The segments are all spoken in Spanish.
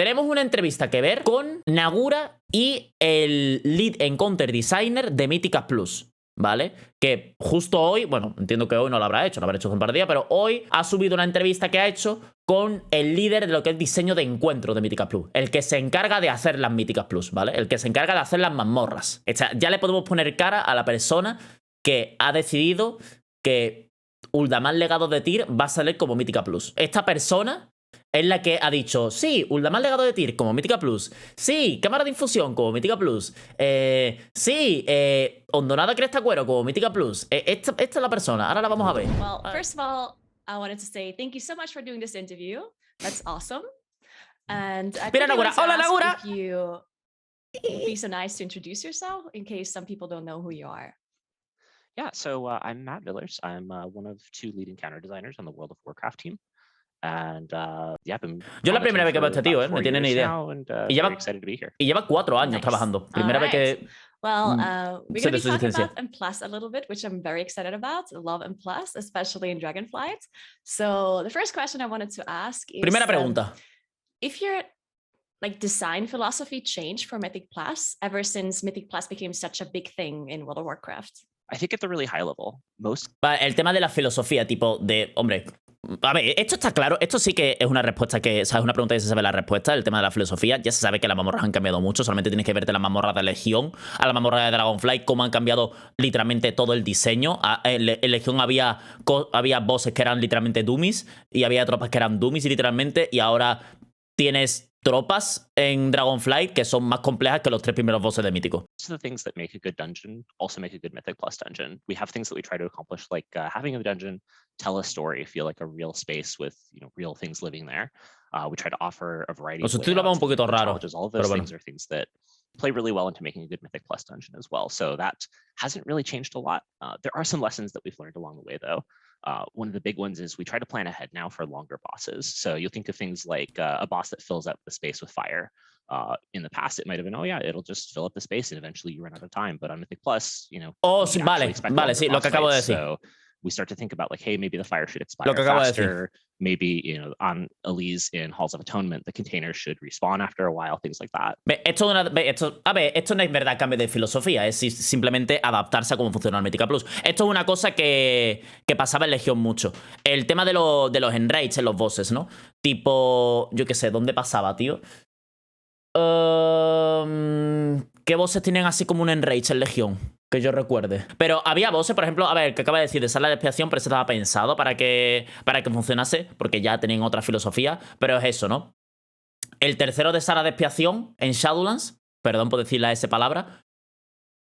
tenemos una entrevista que ver con Naguura y el Lead Encounter Designer de Míticas Plus, ¿vale? Que justo hoy, bueno, entiendo que hoy no lo habrá hecho, lo habrá hecho hace un par de días, pero hoy ha subido una entrevista que ha hecho con el líder de lo que es diseño de encuentro de Míticas Plus, el que se encarga de hacer las Míticas Plus, ¿vale? El que se encarga de hacer las mazmorras. Ya le podemos poner cara a la persona que ha decidido que Uldaman Legado de Tyr va a salir como Mítica Plus. Esta persona es la que ha dicho, sí, Uldaman Legado de Tyr como Mítica Plus, sí, cámara de infusión como Mítica Plus, sí, hondonada cresta cuero como Mítica Plus. Esta es la persona, ahora la vamos a ver. Well, first of all, I wanted to say thank you so much for doing this interview. That's awesome. And I Mira, Naguura. Hola, Naguura. If you would be so nice to introduce yourself in case some people don't know who you are. Yeah, so I'm Matt Villers. I'm one of 2 lead encounter designers on the World of Warcraft team. And yeah, I've been Yo la primera vez que veo a este tío, no tiene ni idea. Y lleva 4 años trabajando. Primera vez que... Well, we're going to be talking about M+ a little bit, which I'm very excited about. I love M+, especially in Dragonflight. So the first question I wanted to ask is... Primera pregunta. If your design philosophy changed for Mythic+ ever since Mythic+ became such a big thing in World of Warcraft. I think at the really high level, El tema de la filosofía, tipo de... Hombre, a ver, esto está claro. Esto sí que es una respuesta que... ¿Sabes? Una pregunta que se sabe la respuesta. El tema de la filosofía. Ya se sabe que las mazmorras han cambiado mucho. Solamente tienes que verte las mazmorras de Legión, a la mazmorra de Dragonflight, cómo han cambiado literalmente todo el diseño. En Legión había bosses que eran literalmente dummies y había tropas que eran dummies literalmente, y ahora tienes tropas en Dragonflight que son más complejas que los 3 primeros bosses de Mítico. So the things that make a good dungeon also make a good Mythic+ dungeon. We have things that we try to accomplish, like having a dungeon tell a story, feel like a real space with real things living there. We try to offer a variety of layouts, un poquito raro, all of those things are things that play really well into making a good Mythic+ dungeon as well. So that hasn't really changed a lot. There are some lessons that we've learned along the way, though. One of the big ones is we try to plan ahead now for longer bosses. So you'll think of things like a boss that fills up the space with fire. In the past, it might have been, oh yeah, it'll just fill up the space and eventually you run out of time. But on Mythic+, Oh, sí, vale, sí, lo que acabo de decir. So we start to think about hey, maybe the fire should expire faster. Maybe, on Elise in Halls of Atonement, the containers should respawn after a while, things like that. Esto no es verdad cambio de filosofía, es simplemente adaptarse a cómo funciona el Mythic Plus. Esto es una cosa que pasaba en Legión mucho. El tema de los enrage en los bosses, ¿no? Tipo, yo qué sé, ¿dónde pasaba, tío? ¿Qué bosses tienen así como un enrage en Legión? Que yo recuerde. Pero había bosses, por ejemplo, a ver, que acaba de decir de sala de expiación, pero eso estaba pensado para que funcionase, porque ya tenían otra filosofía, pero es eso, ¿no? El tercero de sala de expiación en Shadowlands, perdón por decir esa palabra,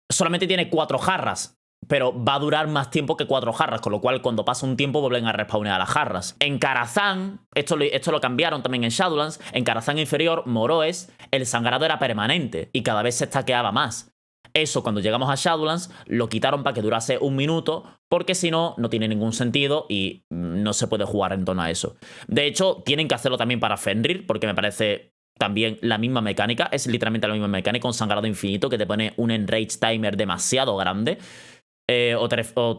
solamente tiene 4 jarras, pero va a durar más tiempo que 4 jarras, con lo cual cuando pasa un tiempo vuelven a respawnear las jarras. En Karazhan, esto lo cambiaron también en Shadowlands, en Karazhan inferior, Moroes, el sangrado era permanente y cada vez se stackeaba más. Eso, cuando llegamos a Shadowlands, lo quitaron para que durase 1 minuto, porque si no, no tiene ningún sentido y no se puede jugar en torno a eso. De hecho, tienen que hacerlo también para Fenrir, porque me parece también la misma mecánica. Es literalmente la misma mecánica, un sangrado infinito que te pone un enrage timer demasiado grande. O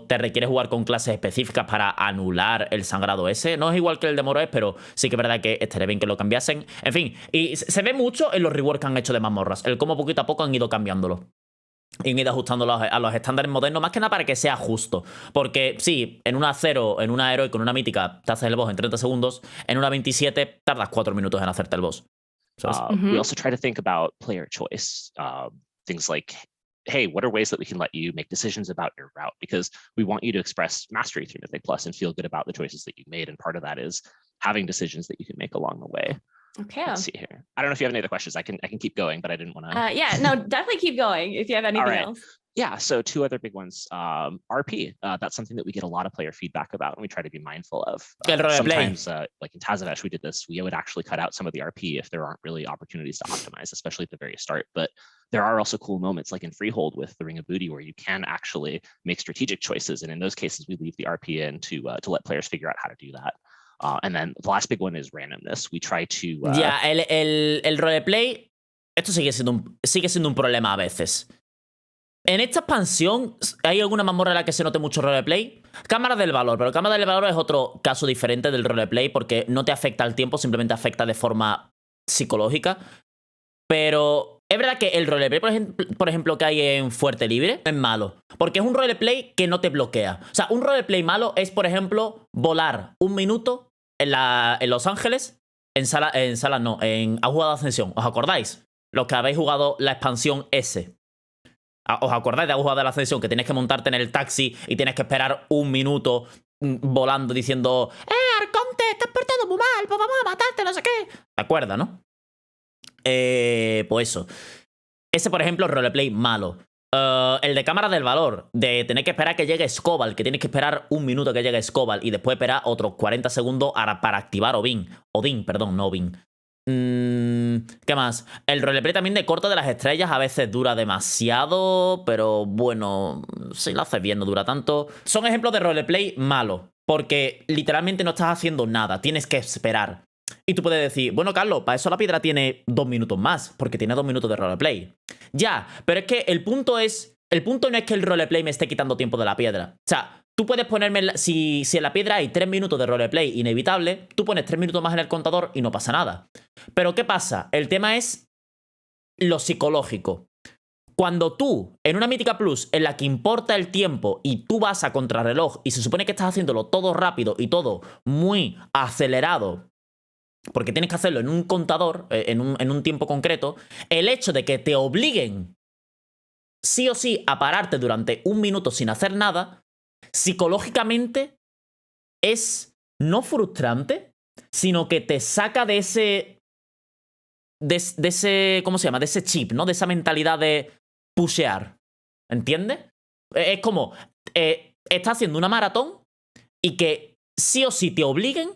te requiere jugar con clases específicas para anular el sangrado ese. No es igual que el de Moroes, pero sí que es verdad que estaría bien que lo cambiasen. En fin, y se ve mucho en los reworks que han hecho de mazmorras, el cómo poquito a poco han ido cambiándolo y han ido ajustándolo a los estándares modernos, más que nada para que sea justo. Porque sí, en una 0, en una Hero y con una mítica te haces el boss en 30 segundos, en una 27 tardas 4 minutos en hacerte el boss. We also try to think about player choice. Things like, hey, what are ways that we can let you make decisions about your route? Because we want you to express mastery through Mythic+ and feel good about the choices that you made. And part of that is having decisions that you can make along the way. Okay. Let's see here. I don't know if you have any other questions. I can keep going, but I didn't want to. Yeah, no, definitely keep going if you have anything else. Yeah, so 2 other big ones. RP, that's something that we get a lot of player feedback about and we try to be mindful of. Sometimes, like in Tazavesh, we did this. We would actually cut out some of the RP if there aren't really opportunities to optimize, especially at the very start. But there are also cool moments like in Freehold with the Ring of Booty where you can actually make strategic choices. And in those cases, we leave the RP in to let players figure out how to do that. And then the last big one is randomness. We try to... el roleplay, esto sigue siendo un problema a veces. En esta expansión, ¿hay alguna mazmorra en la que se note mucho roleplay? Cámara del Valor, pero Cámara del Valor es otro caso diferente del roleplay porque no te afecta al tiempo, simplemente afecta de forma psicológica. Pero es verdad que el roleplay, por ejemplo, que hay en Fuerte Libre, es malo. Porque es un roleplay que no te bloquea. O sea, un roleplay malo es, por ejemplo, volar 1 minuto en Los Ángeles, en Aguja de Ascensión. ¿Os acordáis? Los que habéis jugado la expansión S. ¿Os acordáis de Aguja de la Ascensión? Que tienes que montarte en el taxi y tienes que esperar 1 minuto volando diciendo Arconte, te has portado muy mal, pues vamos a matarte, no sé qué. ¿Te acuerdas, no? Pues eso. Ese, por ejemplo, es roleplay malo. El de Cámara del Valor, de tener que esperar que llegue Scobal, que tienes que esperar 1 minuto que llegue Scobal y después esperar otros 40 segundos para activar Odin, perdón, no Odin. ¿Qué más? El roleplay también de Corte de las Estrellas a veces dura demasiado, pero bueno, si lo haces bien no dura tanto. Son ejemplos de roleplay malo, porque literalmente no estás haciendo nada, tienes que esperar. Y tú puedes decir, bueno, Carlos, para eso la piedra tiene 2 minutos más, porque tiene 2 minutos de roleplay. Ya, pero es que el punto no es que el roleplay me esté quitando tiempo de la piedra. O sea, tú puedes ponerme, si en la piedra hay 3 minutos de roleplay inevitable, tú pones 3 minutos más en el contador y no pasa nada. Pero ¿qué pasa? El tema es lo psicológico. Cuando tú, en una Mítica Plus en la que importa el tiempo y tú vas a contrarreloj y se supone que estás haciéndolo todo rápido y todo muy acelerado, porque tienes que hacerlo en un contador, en un tiempo concreto, el hecho de que te obliguen sí o sí a pararte durante 1 minuto sin hacer nada, psicológicamente es no frustrante, sino que te saca de ese... De ese, ¿cómo se llama? De ese chip, ¿no? De esa mentalidad de pushear. ¿Entiendes? Es como, estás haciendo una maratón y que sí o sí te obliguen,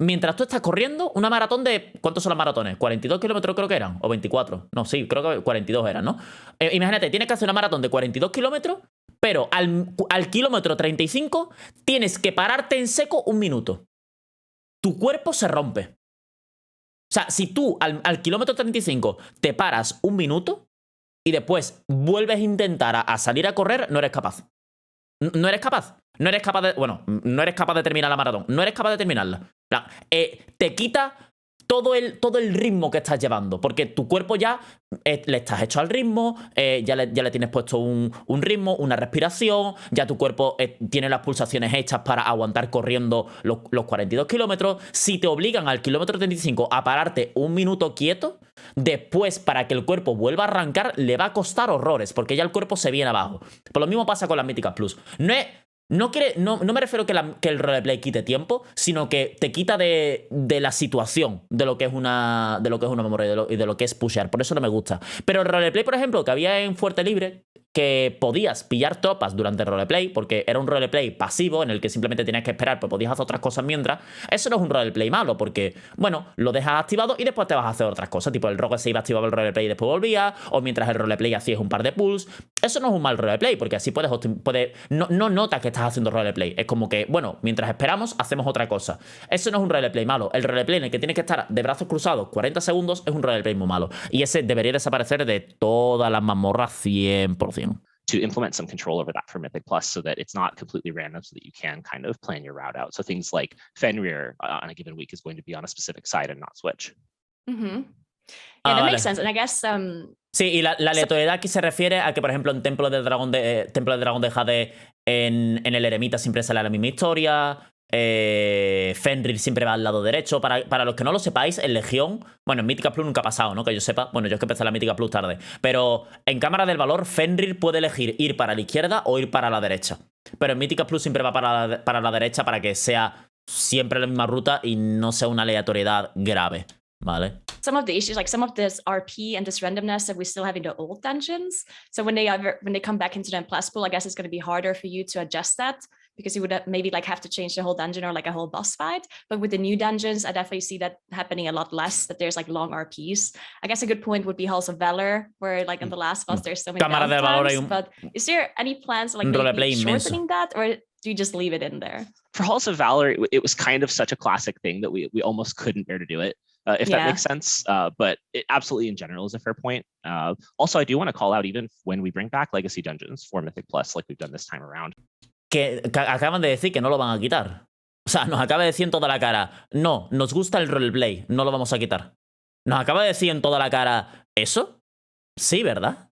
mientras tú estás corriendo, una maratón de... ¿Cuántos son las maratones? 42 kilómetros creo que eran, o 24. No, sí, creo que 42 eran, ¿no? Imagínate, tienes que hacer una maratón de 42 kilómetros, pero al kilómetro 35 tienes que pararte en seco 1 minuto. Tu cuerpo se rompe. O sea, si tú al kilómetro 35 te paras 1 minuto y después vuelves a intentar a salir a correr, no eres capaz. No eres capaz. No eres capaz de... Bueno, no eres capaz de terminar la maratón. No eres capaz de terminarla. Te quita todo el ritmo que estás llevando. Porque tu cuerpo ya le estás hecho al ritmo, ya le tienes puesto un ritmo, una respiración, ya tu cuerpo tiene las pulsaciones hechas para aguantar corriendo los 42 kilómetros. Si te obligan al kilómetro 35 a pararte 1 minuto quieto, después para que el cuerpo vuelva a arrancar le va a costar horrores, porque ya el cuerpo se viene abajo. Pues lo mismo pasa con las Míticas Plus. No me refiero que el roleplay quite tiempo, sino que te quita de la situación de lo que es una memoria y de lo que es pushear. Por eso no me gusta. Pero el roleplay, por ejemplo, que había en Fuerte Libre, que podías pillar tropas durante el roleplay, porque era un roleplay pasivo en el que simplemente tenías que esperar, pues podías hacer otras cosas mientras. Eso no es un roleplay malo, porque, bueno, lo dejas activado y después te vas a hacer otras cosas, tipo el rogue se iba, activaba el roleplay y después volvía, o mientras el roleplay hacías un par de pulls. Eso no es un mal roleplay, porque así no notas que estás haciendo roleplay. Es como que, bueno, mientras esperamos, hacemos otra cosa. Eso no es un roleplay malo. El roleplay en el que tienes que estar de brazos cruzados 40 segundos es un roleplay muy malo. Y ese debería desaparecer de todas las mazmorras 100%. To implement some control over that for Mythic Plus so that it's not completely random, so that you can kind of plan your route out. So things like Fenrir on a given week is going to be on a specific side and not switch. Mm-hmm. Yeah, that makes sense. And I guess sí, y la aleatoriedad aquí se refiere a que, por ejemplo, en Templo de Dragón de Jade, en el Eremita siempre sale la misma historia. Fenrir siempre va al lado derecho. Para los que no lo sepáis, en Legión, bueno, en Mítica Plus nunca ha pasado, ¿no? Que yo sepa. Bueno, yo es que empecé la Mítica Plus tarde. Pero en Cámara del Valor, Fenrir puede elegir ir para la izquierda o ir para la derecha. Pero en Mítica Plus siempre va para la derecha para que sea siempre la misma ruta y no sea una aleatoriedad grave, ¿vale? Some of the issues, like some of this RP and this randomness that we still have in the old dungeons. So when they come back into the plus pool, I guess it's going to be harder for you to adjust that, because you would maybe like have to change the whole dungeon or like a whole boss fight. But with the new dungeons, I definitely see that happening a lot less, that there's like long RPs. I guess a good point would be Halls of Valor, where like in the last boss, there's so many downtimes. But is there any plans like maybe shortening that, or do you just leave it in there? For Halls of Valor, it was kind of such a classic thing that we almost couldn't bear to do it. If that makes sense. But it absolutely in general is a fair point. Also, I do want to call out, even when we bring back Legacy Dungeons for Mythic Plus, like we've done this time around. Que acaban de decir que no lo van a quitar. O sea, nos acaba de decir en toda la cara, no, nos gusta el roleplay, no lo vamos a quitar. nos acaba de decir en toda la cara eso. Sí, ¿verdad?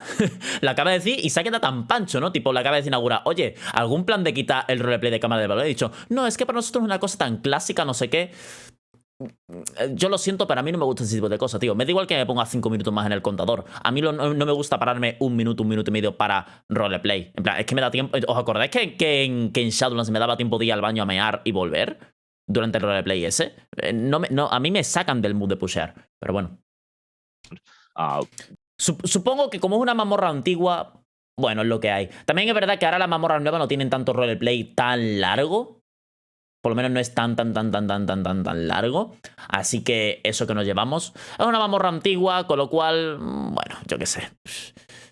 Lo acaba de decir y se ha quedado tan pancho, ¿no? Tipo, le acaba de decir Naguura, oye, ¿algún plan de quitar el roleplay de cámara de valor? He dicho, no, es que para nosotros es una cosa tan clásica, no sé qué. Yo lo siento, pero a mí no me gusta ese tipo de cosas, tío. Me da igual que me ponga 5 minutos más en el contador. A mí no me gusta pararme un minuto y medio para roleplay. En plan, es que me da tiempo. ¿Os acordáis que en Shadowlands me daba tiempo de ir al baño a mear y volver durante el roleplay ese? A mí me sacan del mood de pushear. Pero bueno. Supongo que como es una mazmorra antigua, bueno, es lo que hay. También es verdad que ahora las mazmorras nuevas no tienen tanto roleplay tan largo. Por lo menos no es tan largo. Así que eso que nos llevamos es una mazmorra antigua, con lo cual, bueno, yo qué sé.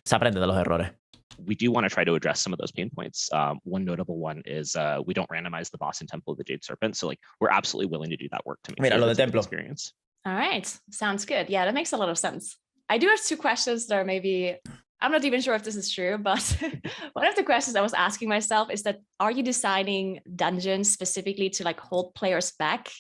Se aprende de los errores. We do want to try to address some of those pain points. One notable one is we don't randomize the boss in Temple of the Jade Serpent. So like we're absolutely willing to do that work to make Mira, sure lo de it's a good Templo. experience. All right. Sounds good. Yeah, that makes a lot of sense. I do have 2 questions that are maybe, I'm not even sure if this is true, but one of the questions I was asking myself is that, are you designing dungeons specifically to like hold players back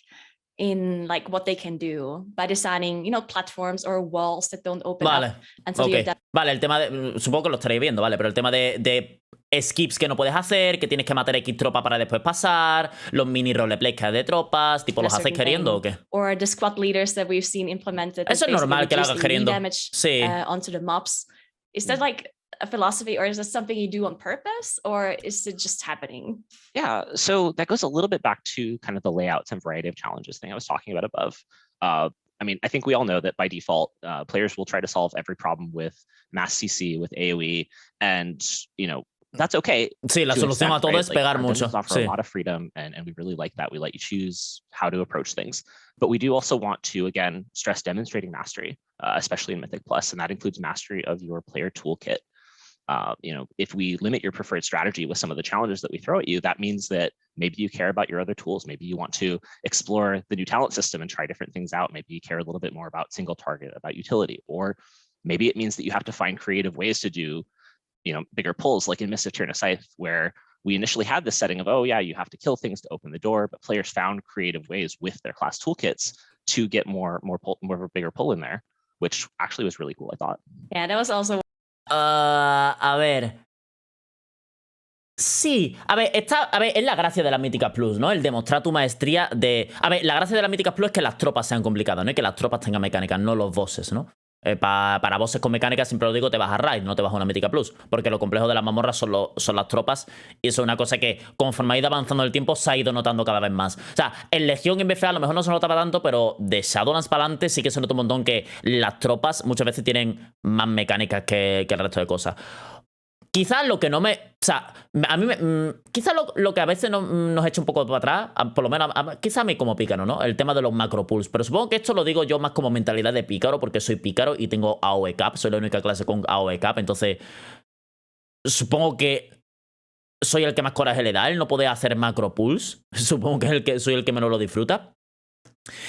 in like what they can do by designing, you know, platforms or walls that don't open up until you're done? Vale, el tema de, supongo que lo estaréis viendo, vale, pero el tema de skips que no puedes hacer, que tienes que matar X tropa para después pasar, los mini roleplays que hay de tropas, tipo, ¿los hacéis queriendo o qué? Or the squad leaders that we've seen implemented. Eso es normal que lo hagas queriendo. Sí. Onto the mobs. Is that like a philosophy, or is that something you do on purpose, or is it just happening? Yeah, so that goes a little bit back to kind of the layouts and variety of challenges thing I was talking about above. I mean, I think we all know that by default, players will try to solve every problem with mass CC, with AoE, and, you know, that's okay. Sí, la solución a todo es pegar mucho. Offer a lot of freedom, and we really like that. We let you choose how to approach things. But we do also want to, again, stress demonstrating mastery, especially in Mythic Plus, and that includes mastery of your player toolkit. You know, if we limit your preferred strategy with some of the challenges that we throw at you, that means that maybe you care about your other tools. Maybe you want to explore the new talent system and try different things out. Maybe you care a little bit more about single target, about utility, or maybe it means that you have to find creative ways to do, you know, bigger pulls, like in Mists of Tyranna Scythe, where we initially had this setting of, oh yeah, you have to kill things to open the door, but players found creative ways with their class toolkits to get more of a bigger pull in there, which actually was really cool, I thought. Yeah, that was also... a ver. Sí, a ver, es la gracia de las Míticas Plus, ¿no? El demostrar tu maestría de... A ver, la gracia de las Míticas Plus es que las tropas sean complicadas, ¿no? Y que las tropas tengan mecánicas, no los bosses, ¿no? Para bosses con mecánicas, siempre lo digo, te vas a raid, no te vas a una Mítica Plus, porque lo complejo de las mazmorras son las tropas, y eso es una cosa que conforme ha ido avanzando el tiempo se ha ido notando cada vez más. O sea, en Legión y en BFA a lo mejor no se notaba tanto, pero de Shadowlands para adelante sí que se nota un montón que las tropas muchas veces tienen más mecánicas que el resto de cosas. Quizás lo que no me... O sea, a mí quizás lo que a veces nos echa un poco para atrás, por lo menos quizás a mí como pícaro, ¿no? El tema de los macro pulls. Pero supongo que esto lo digo yo más como mentalidad de pícaro, porque soy pícaro y tengo AOE Cap. Soy la única clase con AOE Cap. Entonces, supongo que soy el que más coraje le da el no poder hacer macro pulls. Supongo que soy el que menos lo disfruta.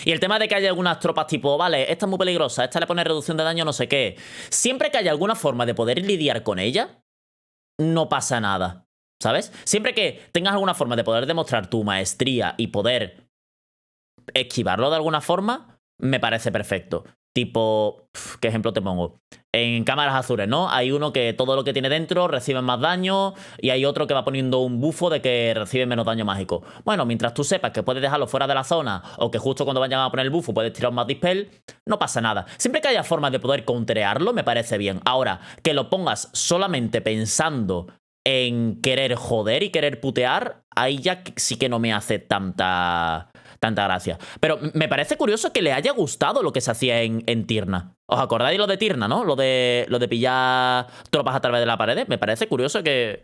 Y el tema de que haya algunas tropas tipo, vale, esta es muy peligrosa, esta le pone reducción de daño, no sé qué. Siempre que haya alguna forma de poder lidiar con ella, no pasa nada, ¿sabes? Siempre que tengas alguna forma de poder demostrar tu maestría y poder esquivarlo de alguna forma, me parece perfecto. Tipo, ¿qué ejemplo te pongo? En cámaras azules, ¿no? Hay uno que todo lo que tiene dentro recibe más daño y hay otro que va poniendo un bufo de que recibe menos daño mágico. Bueno, mientras tú sepas que puedes dejarlo fuera de la zona o que justo cuando vayan a poner el bufo puedes tirar más dispel, no pasa nada. Siempre que haya formas de poder counterearlo, me parece bien. Ahora, que lo pongas solamente pensando en querer joder y querer putear, ahí ya sí que no me hace tanta gracia. Pero me parece curioso que le haya gustado lo que se hacía en Tirna. ¿Os acordáis lo de Tirna, no? Lo de pillar tropas a través de la pared. Me parece curioso que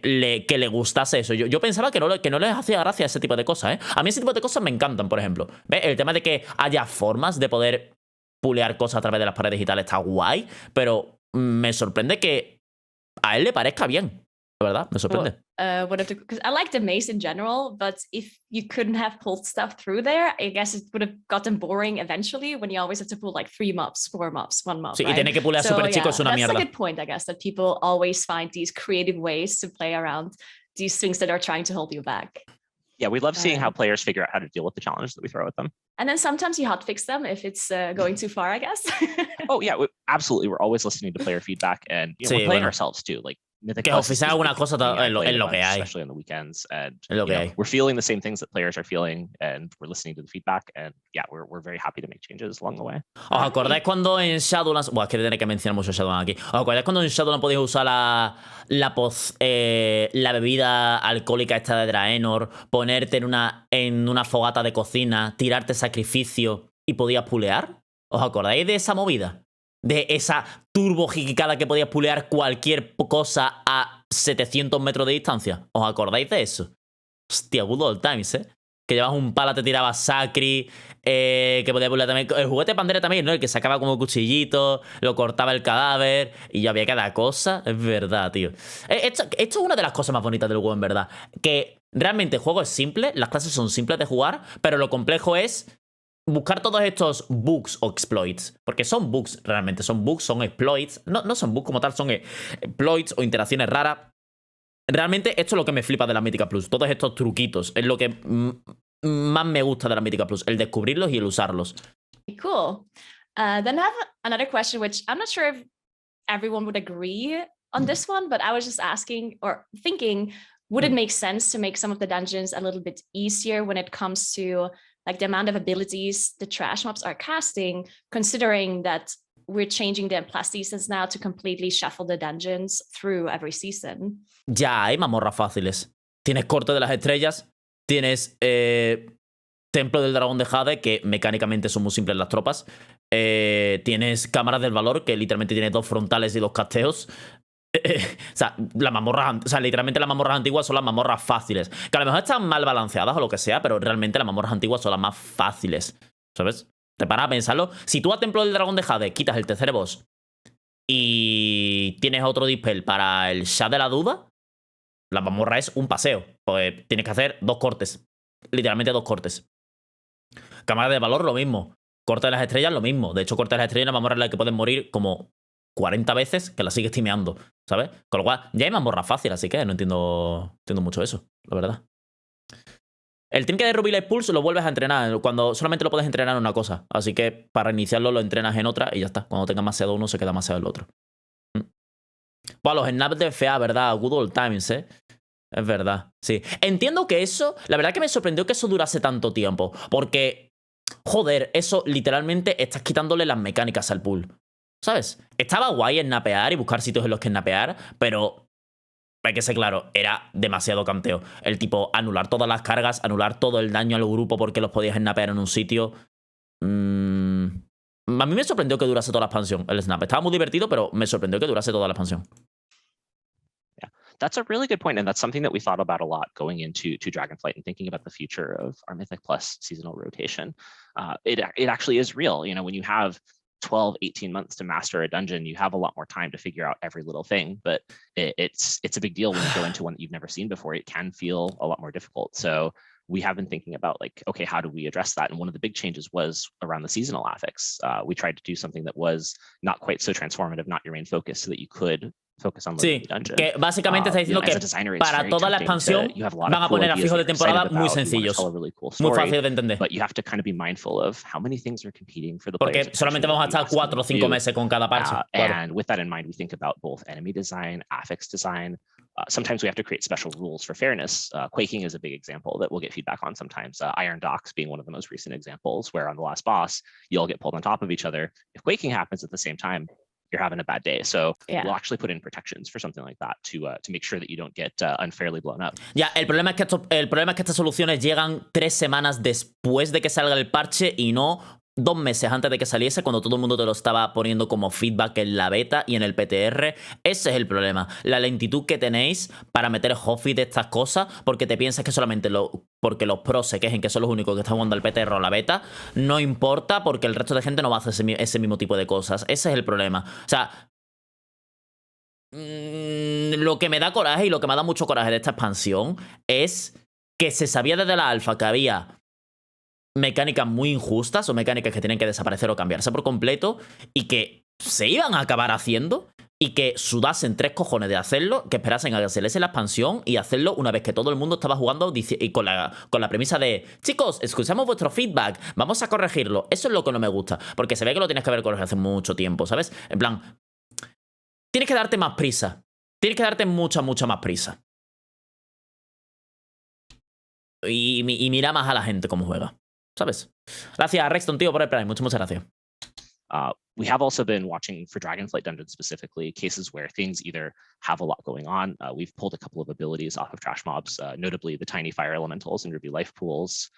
le gustase eso. Yo pensaba que no les hacía gracia ese tipo de cosas, ¿eh? A mí ese tipo de cosas me encantan, por ejemplo. ¿Ves? El tema de que haya formas de poder pulear cosas a través de las paredes digitales está guay, pero me sorprende que a él le parezca bien. La verdad, me sorprende. Because I like the maze in general, but if you couldn't have pulled stuff through there, I guess it would have gotten boring eventually when you always have to pull like 3 mobs, 4 mobs, 1 mob. Sí, right? Y tiene que pulear super chicos es una mierda. That's a good point, I guess, that people always find these creative ways to play around these things that are trying to hold you back. Yeah, we love seeing how players figure out how to deal with the challenges that we throw at them. And then sometimes you hotfix them if it's going too far, I guess. Oh yeah, absolutely. We're always listening to player feedback, and we're playing ourselves too. Like Mythic que Plus oficiar alguna cosa es lo que hay. Especially on the weekends, and we're feeling the same things that players are feeling, and we're listening to the feedback, and yeah, we're very happy to make changes along the way. ¿Os acordáis cuando en Shadowlands? Buah, es que tener que mencionar mucho Shadowlands aquí. ¿Os acordáis cuando en Shadowlands podéis usar la bebida alcohólica esta de Draenor, ponerte en una fogata de cocina, tirarte sacrificio y podías pulear? ¿Os acordáis de esa movida? De esa turbo jigicada que podías pulear cualquier cosa a 700 metros de distancia. ¿Os acordáis de eso? Hostia, good old times, ¿eh? Que llevabas un pala, te tirabas sacri, que podías pulear también. El juguete de Pandera también, ¿no? El que sacaba como cuchillito, lo cortaba el cadáver y ya había cada cosa. Es verdad, tío. Esto es una de las cosas más bonitas del juego, en verdad. Que realmente el juego es simple, las clases son simples de jugar, pero lo complejo es buscar todos estos bugs o exploits, porque son bugs realmente, son bugs, son exploits, no son bugs como tal, son exploits o interacciones raras. Realmente esto es lo que me flipa de la Mítica Plus, todos estos truquitos, es lo que más me gusta de la Mítica Plus, el descubrirlos y el usarlos. Cool. Then I have another question, which I'm not sure if everyone would agree on this one, but I was just asking or thinking, would it make sense to make some of the dungeons a little bit easier when it comes to like the amount of abilities the trash mobs are casting, considering that we're changing the plus seasons now to completely shuffle the dungeons through every season? Ya hay mazmorras fáciles. Tienes Corte de las Estrellas, tienes Templo del Dragón de Jade, que mecánicamente son muy simples las tropas. Tienes Cámaras del Valor, que literalmente tiene 2 frontales y 2 casteos. O sea, literalmente las mazmorras antiguas son las mazmorras fáciles. Que a lo mejor están mal balanceadas o lo que sea, pero realmente las mazmorras antiguas son las más fáciles. ¿Sabes? Te paras a pensarlo. Si tú a Templo del Dragón de Jade quitas el tercer boss y tienes otro dispel para el Shad de la Duda, la mazmorra es un paseo. Pues tienes que hacer 2 cortes. Literalmente 2 cortes. Cámara de Valor, lo mismo. Corte de las Estrellas, lo mismo. De hecho, Corte de las Estrellas es una mazmorra en la que puedes morir como 40 veces que la sigues timeando, ¿sabes? Con lo cual, ya hay mazmorras fáciles, así que no entiendo mucho eso, la verdad. El trinket de Ruby Light Pulse lo vuelves a entrenar cuando solamente lo puedes entrenar en una cosa. Así que para iniciarlo lo entrenas en otra y ya está. Cuando tengas más uno se queda más el otro. Bueno, los snaps de FA, ¿verdad? Good old times, ¿eh? Es verdad, sí. Entiendo que eso... La verdad que me sorprendió que eso durase tanto tiempo. Porque, joder, eso literalmente estás quitándole las mecánicas al pool. ¿Sabes? Estaba guay snapear y buscar sitios en los que snapear, pero hay que ser claro, era demasiado canteo. El tipo, anular todas las cargas, anular todo el daño al grupo porque los podías snapear en un sitio. A mí me sorprendió que durase toda la expansión, el snap. Estaba muy divertido, pero me sorprendió que durase toda la expansión. Yeah, that's a really good point, and that's something that we thought about a lot going into Dragonflight and thinking about the future of our Mythic Plus seasonal rotation. It actually is real. You know, when you have 12, 18 months to master a dungeon, you have a lot more time to figure out every little thing, but it's a big deal when you go into one that you've never seen before. It can feel a lot more difficult. So we have been thinking about like, okay, how do we address that? And one of the big changes was around the seasonal affix. We tried to do something that was not quite so transformative, not your main focus, so that you could focus on sí, que básicamente está diciendo que para toda la expansión van a poner a fijos de temporada muy sencillos, muy fácil de entender. Porque solamente vamos a estar 4 o 5 meses con cada parche. And with that in mind, we think about both enemy design, affix design. Sometimes we have to create special rules for fairness. Quaking is a big example that we'll get feedback on sometimes. Iron Docks being one of the most recent examples, where on the last boss, you all get pulled on top of each other. If quaking happens at the same time, you're having a bad day. So we'll actually put in protections for something like that to make sure that you don't get unfairly blown up. Ya, el problema es que estas soluciones llegan 3 semanas después de que salga el parche y no 2 meses antes de que saliese, cuando todo el mundo te lo estaba poniendo como feedback en la beta y en el PTR. Ese es el problema. La lentitud que tenéis para meter hotfix de estas cosas, porque te piensas que solamente porque los pros se quejen que son los únicos que están jugando al PTR o la beta, no importa, porque el resto de gente no va a hacer ese mismo tipo de cosas. Ese es el problema. O sea, lo que me da coraje y lo que me da mucho coraje de esta expansión es que se sabía desde la alfa que había mecánicas muy injustas o mecánicas que tienen que desaparecer o cambiarse por completo y que se iban a acabar haciendo, y que sudasen 3 cojones de hacerlo, que esperasen a que se lese la expansión y hacerlo una vez que todo el mundo estaba jugando y con la premisa de chicos, escuchamos vuestro feedback, vamos a corregirlo. Eso es lo que no me gusta, porque se ve que lo tienes que haber corregido hace mucho tiempo, ¿sabes? En plan, tienes que darte más prisa. Tienes que darte mucha más prisa. Y mira más a la gente cómo juega, ¿sabes? Gracias, Rexton, tío, por el Prime. Muchas gracias. We have also been watching for Dragonflight Dungeons specifically, cases where things either have a lot going on. We've pulled a couple of abilities off of trash mobs, notably the tiny fire elementals and Ruby life pools.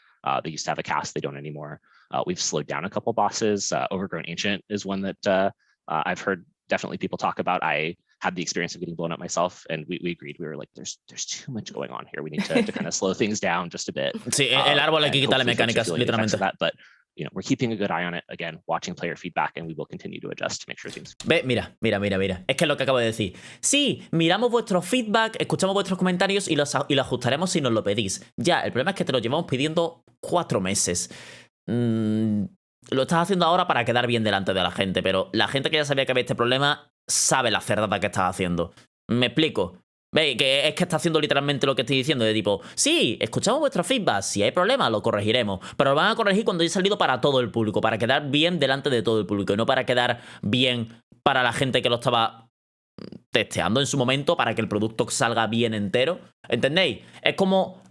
They used to have a cast, they don't anymore. We've slowed down a couple bosses. Overgrown Ancient is one that I've heard definitely people talk about. I had the experience of getting blown up myself, and we agreed. We were like, there's too much going on here. We need to kind of slow things down just a bit. Sí, el árbol hay que quitarle mecánicas, literalmente. But you know, we're keeping a good eye on it. Again, watching player feedback, and we will continue to adjust to make sure things. Ve, mira. Es que es lo que acabo de decir. Sí, miramos vuestro feedback, escuchamos vuestros comentarios y lo ajustaremos si nos lo pedís. Ya, el problema es que te lo llevamos pidiendo 4 meses. Lo estás haciendo ahora para quedar bien delante de la gente, pero la gente que ya sabía que había este problema sabe la cerdada que estás haciendo. ¿Me explico? Ve, que es que está haciendo literalmente lo que estoy diciendo, de tipo, sí, escuchamos vuestro feedback, si hay problemas lo corregiremos, pero lo van a corregir cuando haya salido para todo el público, para quedar bien delante de todo el público y no para quedar bien para la gente que lo estaba testeando en su momento, para que el producto salga bien entero. ¿Entendéis? Es como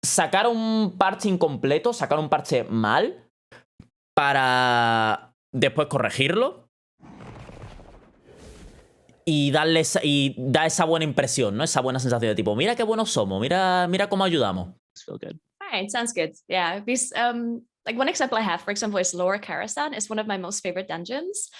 sacar un parche incompleto, sacar un parche mal para después corregirlo y da esa buena impresión, ¿no? Esa buena sensación de tipo, mira qué buenos somos, mira cómo ayudamos. All right, sounds good. Yeah, because like one example I have, for example, is Lower Karasan. It's one of my most favorite dungeons.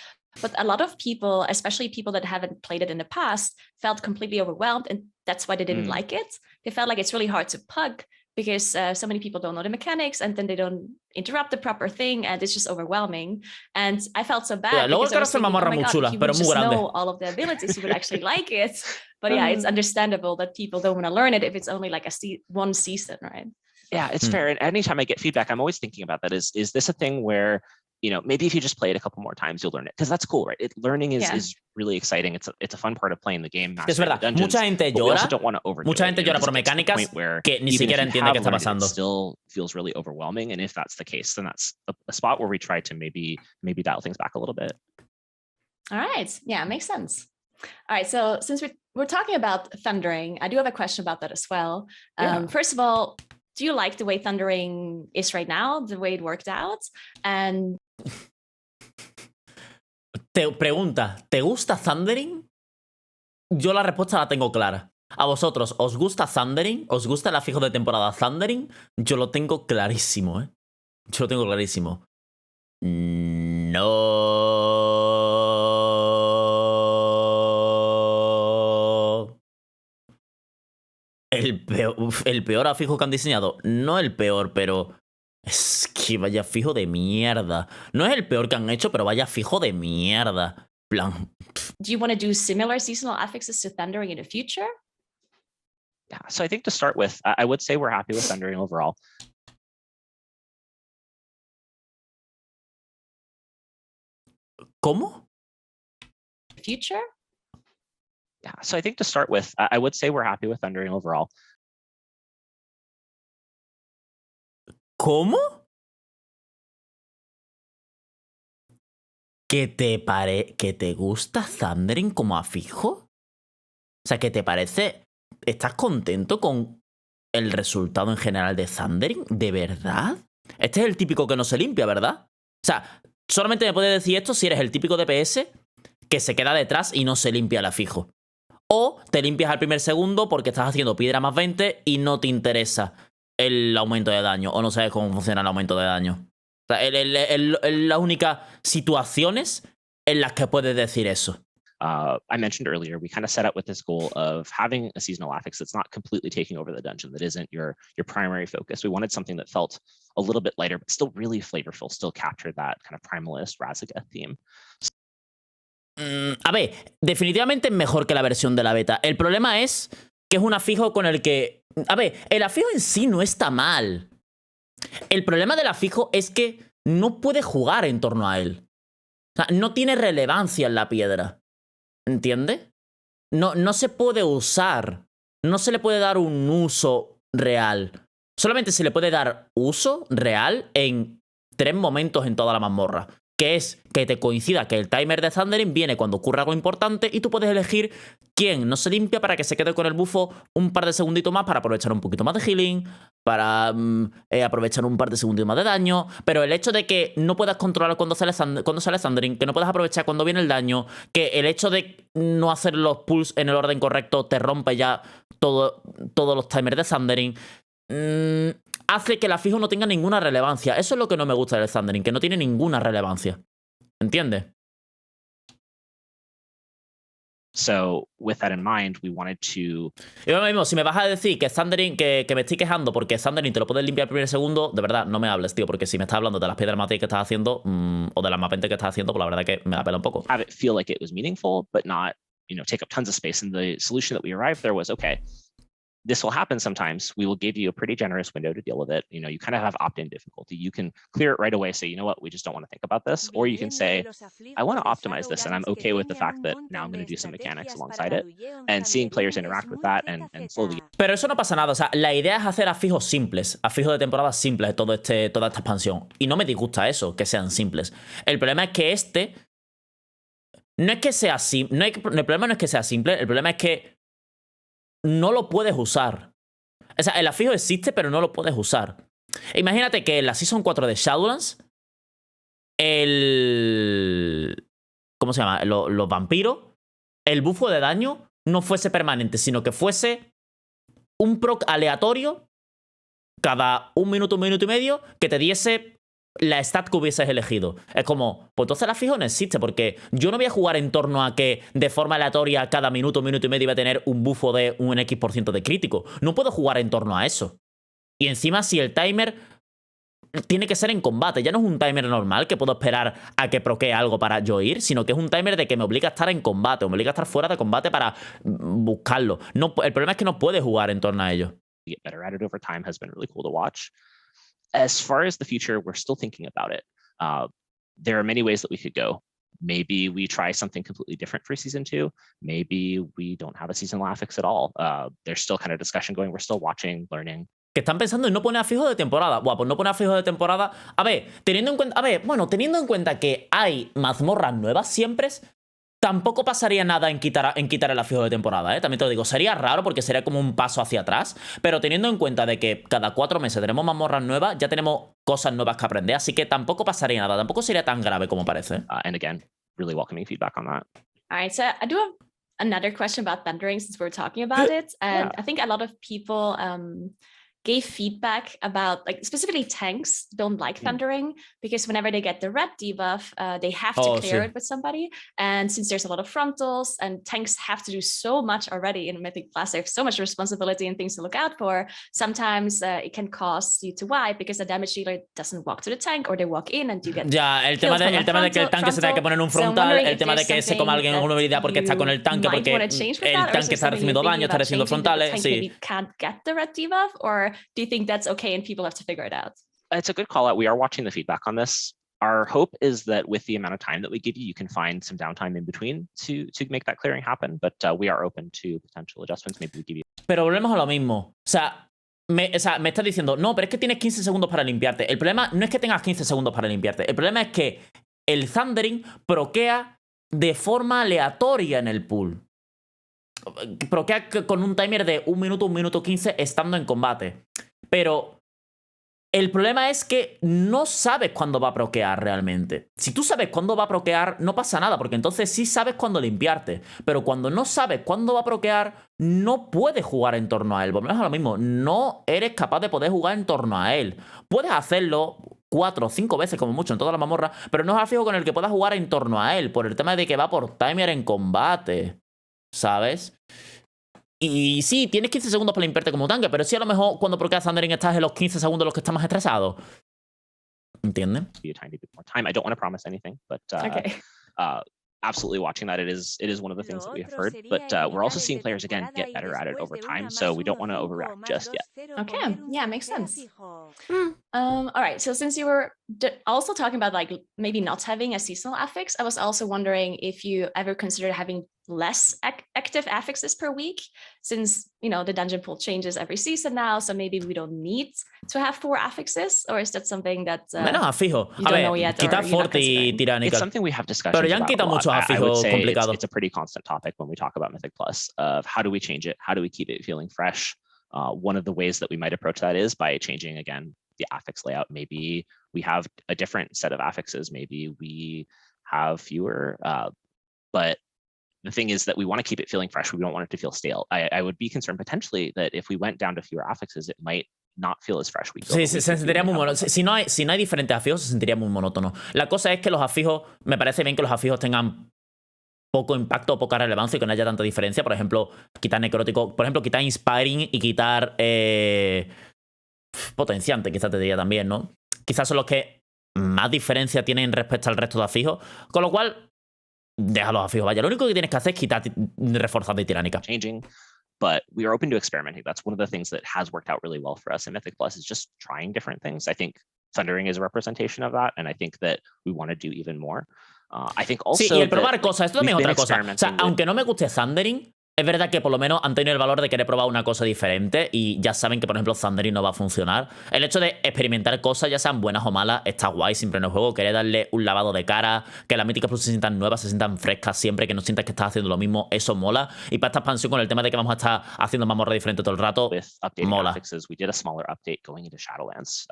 But a lot of people, especially people that haven't played it in the past, felt completely overwhelmed, and that's why they didn't like it. They felt like it's really hard to pug because so many people don't know the mechanics, and then they don't interrupt the proper thing, and it's just overwhelming. And I felt so bad. Yeah, Lower Karasan, oh my God, if you would just know all of the abilities, you would actually like it. But yeah, it's understandable that people don't want to learn it if it's only like one season, right? Yeah, it's fair. And anytime I get feedback, I'm always thinking about that. Is this a thing where, you know, maybe if you just play it a couple more times, you'll learn it? Because that's cool, right? Learning is really exciting. It's a fun part of playing the game. Es verdad, mucha gente llora por mecánicas que ni siquiera entiende qué está pasando. It still feels really overwhelming, and if that's the case, then that's a spot where we try to maybe dial things back a little bit. All right, yeah, makes sense. All right, so since we're talking about Thundering, I do have a question about that as well. First of all, do you like the way Thundering is right now, the way it worked out? And te pregunta, ¿te gusta Thundering? Yo la respuesta la tengo clara. ¿A vosotros os gusta Thundering? ¿Os gusta el afijo de temporada Thundering? Yo lo tengo clarísimo, ¿eh? Yo lo tengo clarísimo. No. El peor afijo que han diseñado. No el peor, pero es que vaya fijo de mierda. No es el peor que han hecho, pero vaya fijo de mierda. Plan. Do you want to do similar seasonal affixes to Thundering in the future? Yeah, so I think to start with, I would say we're happy with Thundering overall. ¿Cómo? Future? Yeah, so I think to start with, I would say we're happy with Thundering overall. ¿Cómo? ¿Que te gusta Thundering como afijo? O sea, ¿que te parece? ¿Estás contento con el resultado en general de Thundering? ¿De verdad? Este es el típico que no se limpia, ¿verdad? O sea, solamente me puedes decir esto si eres el típico DPS que se queda detrás y no se limpia el afijo. O te limpias al primer segundo porque estás haciendo piedra más 20 y no te interesa el aumento de daño. O no sabes cómo funciona el aumento de daño. O sea, las únicas situaciones en las que puedes decir eso. I mentioned earlier, we kind of set out with this goal of having a seasonal affix that's not completely taking over the dungeon, that isn't your primary focus. We wanted something that felt a little bit lighter, but still really flavorful, still captured that kind of primalist Razageth theme. A ver, definitivamente es mejor que la versión de la beta. El problema es que es un afijo con el que... A ver, el afijo en sí no está mal. El problema del afijo es que no puede jugar en torno a él. O sea, no tiene relevancia en la piedra. ¿Entiendes? No se puede usar. No se le puede dar un uso real. Solamente se le puede dar uso real en 3 momentos en toda la mazmorra. Que es que te coincida que el timer de Thundering viene cuando ocurre algo importante y tú puedes elegir quién no se limpia para que se quede con el bufo un par de segunditos más para aprovechar un poquito más de healing, para aprovechar un par de segunditos más de daño. Pero el hecho de que no puedas controlar cuando sale Thundering, que no puedas aprovechar cuando viene el daño, que el hecho de no hacer los pulls en el orden correcto te rompe ya todos los timers de Thundering, hace que la fijo no tenga ninguna relevancia. Eso es lo que no me gusta del Thundering, que no tiene ninguna relevancia. ¿Entiendes? So, with that in mind, we wanted to... Y lo mismo, si me vas a decir que Thundering, que me estoy quejando porque Thundering te lo puedes limpiar el primer segundo, de verdad, no me hables, tío, porque si me estás hablando de las piedras mate que estás haciendo, o de las mapentes que estás haciendo, pues la verdad que me la pela un poco. Have it feel like it was meaningful, but not, take up tons of space. And the solution that we arrived there was, okay, this will happen sometimes. We will give you a pretty generous window to deal with it. You kind of have opt-in difficulty. You can clear it right away, say, you know what, we just don't want to think about this. Or you can say, I want to optimize this, and I'm okay with the fact that now I'm going to do some mechanics alongside it. And seeing players interact with that and slowly... Pero eso no pasa nada. O sea, la idea es hacer afijos simples, afijos de temporada simples de toda esta expansión. Y no me disgusta eso, que sean simples. El problema es que no es que sea simple. El problema no es que sea simple, el problema es que no lo puedes usar. O sea, el afijo existe, pero no lo puedes usar. Imagínate que en la Season 4 de Shadowlands, ¿cómo se llama? Los vampiros, el bufo de daño no fuese permanente, sino que fuese un proc aleatorio cada 1 minuto, 1 minuto y medio, que te diese la stat que hubieses elegido. Es como, pues entonces la fijo no existe, porque yo no voy a jugar en torno a que de forma aleatoria cada minuto, 1 minuto y medio iba a tener un bufo de un X% de crítico. No puedo jugar en torno a eso. Y encima, si el timer tiene que ser en combate, ya no es un timer normal que puedo esperar a que proquee algo para yo ir, sino que es un timer de que me obliga a estar en combate, o me obliga a estar fuera de combate para buscarlo. No, el problema es que no puedes jugar en torno a ello. Get better at it over time has been really cool to watch. As far as the future, we're still thinking about it. There are many ways that we could go. Maybe we try something completely different for season 2. Maybe we don't have a seasonal affix at all. There's still kind of discussion going. We're still watching, learning. Que están pensando en no poner afijos de temporada. Buah, pues no poner afijos de temporada. A ver, teniendo en cuenta que hay mazmorras nuevas siempre, tampoco pasaría nada en quitar el afijo de temporada, ¿eh? También te lo digo, sería raro porque sería como un paso hacia atrás, pero teniendo en cuenta de que cada 4 meses tenemos mazmorras nuevas, ya tenemos cosas nuevas que aprender, así que tampoco pasaría nada, tampoco sería tan grave como parece. And again, really welcoming feedback on that. All right, so I do have another question about Thundering since we're talking about it, and I think a lot of people gave feedback about, like, specifically tanks don't like Thundering because whenever they get the red debuff, they have to clear it with somebody. And since there's a lot of frontals and tanks have to do so much already in Mythic Plus, they have so much responsibility and things to look out for. Sometimes it can cause you to wipe because the damage dealer doesn't walk to the tank, or they walk in and you get el tema de que el tanque se tenga que poner en un frontal, el tema de que se coma alguien en una habilidad porque está con el tanque, porque el tanque está recibiendo daño, está recibiendo frontales. Sí. Can't get the red debuff, or do you think that's okay and people have to figure it out? It's a good call out. We are watching the feedback on this. Our hope is that with the amount of time that we give you, you can find some downtime in between to make that clearing happen. But we are open to potential adjustments. Maybe we give you. Pero volvemos a lo mismo. O sea, me estás diciendo, no, pero es que tienes 15 segundos para limpiarte. El problema no es que tengas 15 segundos para limpiarte. El problema es que el Thundering proquea de forma aleatoria en el pool. Proquea con un timer de 1 minuto 15 estando en combate. Pero el problema es que no sabes cuándo va a proquear realmente. Si tú sabes cuándo va a proquear, no pasa nada, porque entonces sí sabes cuándo limpiarte. Pero cuando no sabes cuándo va a proquear, no puedes jugar en torno a él. Volvemos a lo mismo, no eres capaz de poder jugar en torno a él. Puedes hacerlo 4 o 5 veces como mucho en toda la mazmorra, pero no es algo con el que puedas jugar en torno a él, por el tema de que va por timer en combate, ¿sabes? Y sí, tienes 15 segundos para limpiarte como tanque, pero sí a lo mejor cuando proqueas Thundering estás en los 15 segundos los que estás más estresado. ¿Entiendes? Be a tiny bit more time. I don't want to promise anything, but absolutely watching that. It is one of the things that we have heard, but we're also seeing players again get better at it over time, so we don't want to overreact just yet. Okay, yeah, makes sense. All right, so since you were also talking about, like, maybe not having a seasonal affix, I was also wondering if you ever considered having less active affixes per week, since the dungeon pool changes every season now, so maybe we don't need to have 4 affixes, or is that something that menos afijos. you don't know yet? Quitar Forte y Tiránica. It's something we have discussions Pero ya han about quitado a lot. muchos I would afijos say complicados. it's a pretty constant topic when we talk about Mythic Plus of how do we change it? How do we keep it feeling fresh? One of the ways that we might approach that is by changing, again, the affix layout. Maybe we have a different set of affixes. Maybe we have fewer, but the thing is that we want to keep it feeling fresh. We don't want it to feel stale. I would be concerned potentially that if we went down to fewer affixes, it might not feel as fresh. Sí, se sentiría muy monótono. Si no hay diferentes afijos, se sentiría muy monótono. La cosa es que los afijos, me parece bien que los afijos tengan poco impacto o poca relevancia y que no haya tanta diferencia. Por ejemplo, quitar necrótico, por ejemplo, quitar inspiring y quitar potenciante, quizás te diría también, ¿no? Quizás son los que más diferencia tienen respecto al resto de afijos, con lo cual deja los afijos, vaya. Lo único que tienes que hacer es quitar reforzado y tiránica. Changing, but we are open to experimenting. That's one of the things that has worked out really well for us in Mythic Plus, is just trying different things. I think Thundering is a representation of that, and I think that we want to do even more. I think also sí, y el probar cosas, esto también es otra cosa. O sea, aunque no me guste Thundering, es verdad que por lo menos han tenido el valor de querer probar una cosa diferente y ya saben que, por ejemplo, Thundering no va a funcionar. El hecho de experimentar cosas, ya sean buenas o malas, está guay siempre en el juego. Querer darle un lavado de cara, que las Míticas Plus se sientan nuevas, se sientan frescas siempre, que no sientas que estás haciendo lo mismo, eso mola. Y para esta expansión, con el tema de que vamos a estar haciendo mazmorra diferente todo el rato, mola. Affixes, we did a smaller update going into Shadowlands,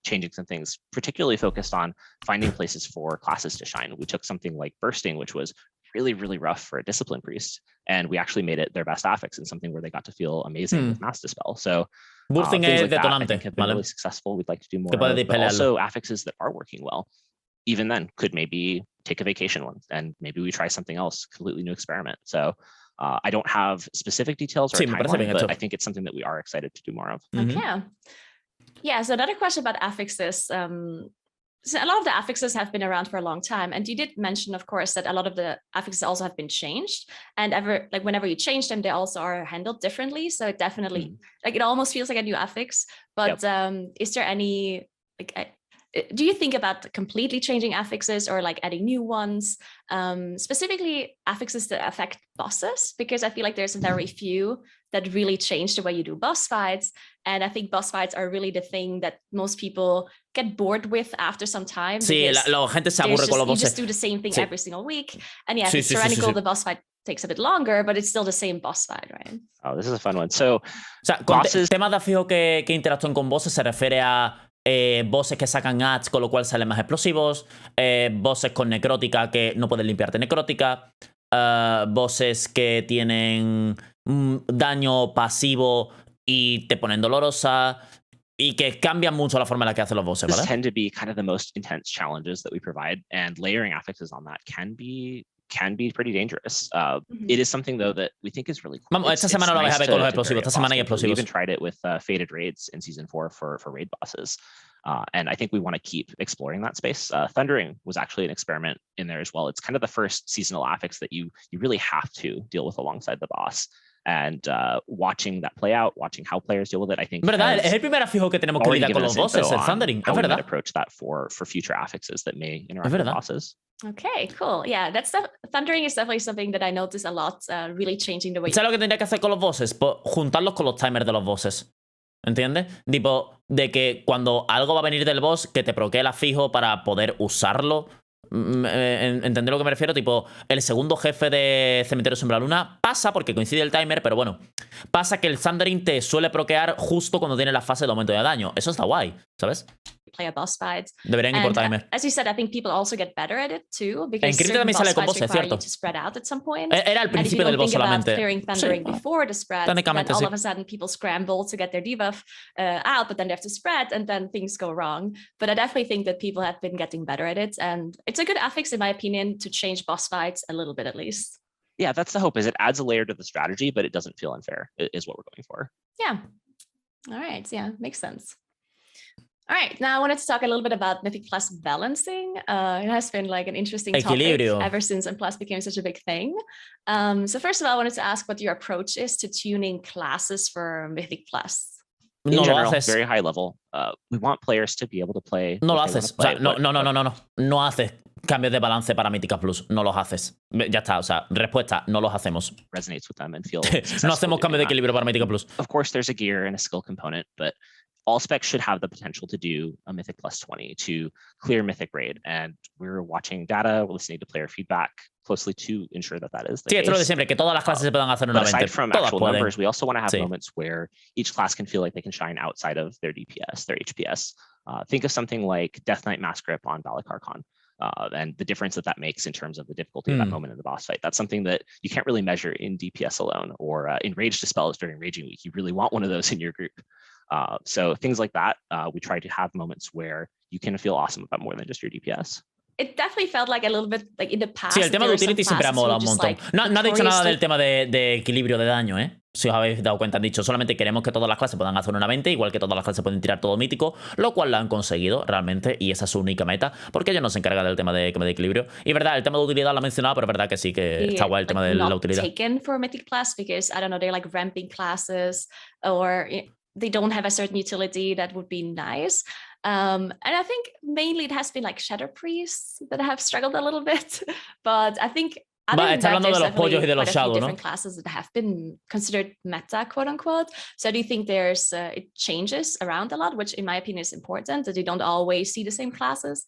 changing some things, particularly focused on finding places for classes to shine. We took something like Bursting, which was really rough for a Discipline Priest, and we actually made it their best affix and something where they got to feel amazing with Mass Dispel. So Bursting things es like that, I detonante, think, have been vale. really successful. We'd like to do more of, but also affixes that are working well, even then, could maybe take a vacation one, and maybe we try something else, completely new experiment. So I don't have specific details or a timeline, but I think it's something that we are excited to do more of. Okay. Yeah, so another question about affixes. So a lot of the affixes have been around for a long time, and you did mention, of course, that a lot of the affixes also have been changed, and whenever you change them, they also are handled differently. So it definitely it almost feels like a new affix. But is there any do you think about completely changing affixes or adding new ones, specifically affixes that affect bosses? Because I feel like there's very few that really change the way you do boss fights. And I think boss fights are really the thing that most people get bored with after some time. Sí, la gente se aburre con los bosses. You just do the same thing every single week. And yeah, it's tyrannical, the boss fight takes a bit longer, but it's still the same boss fight, right? Oh, this is a fun one. So, bosses... temas de fijo que interactúan con bosses se refiere a bosses que sacan ads, con lo cual salen más explosivos, bosses con necrótica que no pueden limpiarte necrótica, bosses que tienen daño pasivo y te ponen dolorosa, y que cambian mucho la forma en la que hacen los bosses, ¿vale? These tend to be kind of the most intense challenges that we provide, and layering affixes on that can be pretty dangerous. It is something, though, that we think is really cool. Vamos, esta semana lo vais a ver con los explosivos. Esta semana hay explosivos. We even tried it with Fated Raids in Season 4 for raid bosses. And I think we want to keep exploring that space. Thundering was actually an experiment in there as well. It's kind of the first seasonal affix that you really have to deal with alongside the boss. And watching that play out, watching how players deal with it, I think. ¿Verdad? Es el primer afijo que tenemos que lidiar con los bosses, el Thundering. How we might approach that for future affixes that may interact with bosses. Okay, cool. Yeah, Thundering is definitely something that I notice a lot, really changing the way. ¿Sabes lo que tendría que hacer con los bosses? Pues juntarlos con los timers de los bosses. ¿Entiendes? Tipo, de que cuando algo va a venir del boss, que te proquee el afijo para poder usarlo. ¿Entendés lo que me refiero? Tipo, el segundo jefe de Cementerio Sombra Luna pasa, porque coincide el timer, pero bueno, pasa que el Thundering te suele proquear justo cuando tiene la fase de aumento de daño. Eso está guay, ¿sabes? Play a boss fight. Deberían ir por timer. As you said, I think people also get better at it too, because en Crítica también sale con bosses, ¿cierto? To spread out at some point. Era al principio del boss solamente. Clearing Thundering before the spread, then all of a sudden people scramble to get their debuff out, but then they have to spread, and then things go wrong. But I definitely think that people have been getting better at it, and it's a good affix, in my opinion, to change boss fights a little bit at least. Yeah, that's the hope. Is it adds a layer to the strategy, but it doesn't feel unfair. Is what we're going for. Yeah. All right. Yeah, makes sense. All right, now I wanted to talk a little bit about Mythic Plus balancing. It has been an interesting topic ever since M Plus became such a big thing. So first of all, I wanted to ask what your approach is to tuning classes for Mythic Plus. In general, very high level. We want players to be able to play. No lo haces. O sea, no haces cambios de balance para Míticas Plus, no los haces. Ya está, o sea, respuesta, no los hacemos. Resonates with them and feel No hacemos cambio de equilibrio para Míticas Plus. Of course, there's a gear and a skill component, but all specs should have the potential to do a Mythic plus 20 to clear Mythic raid. And we're watching data, we're listening to player feedback closely to ensure that that is the Sí, case. esto es lo de siempre, que todas las clases se puedan hacer en una But 20. aside from Todas actual pueden. numbers, we also want to have Sí. moments where each class can feel like they can shine outside of their DPS, their HPS. Think of something like Death Knight Mass Grip on Valakarkon. And the difference that makes in terms of the difficulty of that moment in the boss fight. That's something that you can't really measure in DPS alone or in Rage Dispels during Raging Week. You really want one of those in your group. So things like that, we try to have moments where you can feel awesome about more than just your DPS. It definitely felt like a little bit like in the past. Sí, el tema de utility siempre ha molado un montón. No ha dicho nada del tema de equilibrio de daño, ¿eh? Si os habéis dado cuenta, han dicho solamente queremos que todas las clases puedan hacer una 20, igual que todas las clases pueden tirar todo mítico, lo cual lo han conseguido realmente y esa es su única meta, porque ellos no se encargan del tema de equilibrio. Y verdad, el tema de utilidad lo ha mencionado, pero es verdad que sí, que está guay el tema de la utilidad. Taken for Mythic Plus because, I don't know, they're like ramping classes or they don't have a certain utility that would be nice. And I think mainly it has been like Shadow Priests that have struggled a little bit, but I think Está hablando de los pollos y de los Shadow, ¿no? Different classes that have been considered meta, quote unquote. So do you think there's it changes around a lot, which in my opinion is important, that you don't always see the same classes,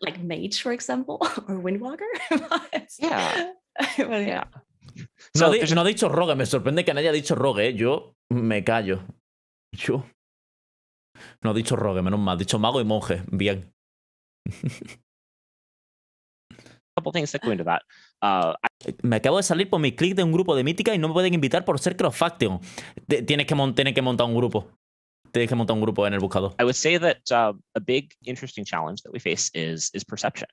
like Mage, for example, or Windwalker? Yeah. Well, yeah. No ha dicho Rogue, me sorprende que no haya dicho Rogue, ¿eh? Yo me callo. No ha dicho Rogue, menos mal. Ha dicho Mago y Monje. Bien. Couple things that go into that. Me acabo de salir por mi clic de un grupo de Mítica y no me pueden invitar por ser cross-faction. Tienes que montar un grupo. Tienes que montar un grupo en el buscador. I would say that a big interesting challenge that we face is perception.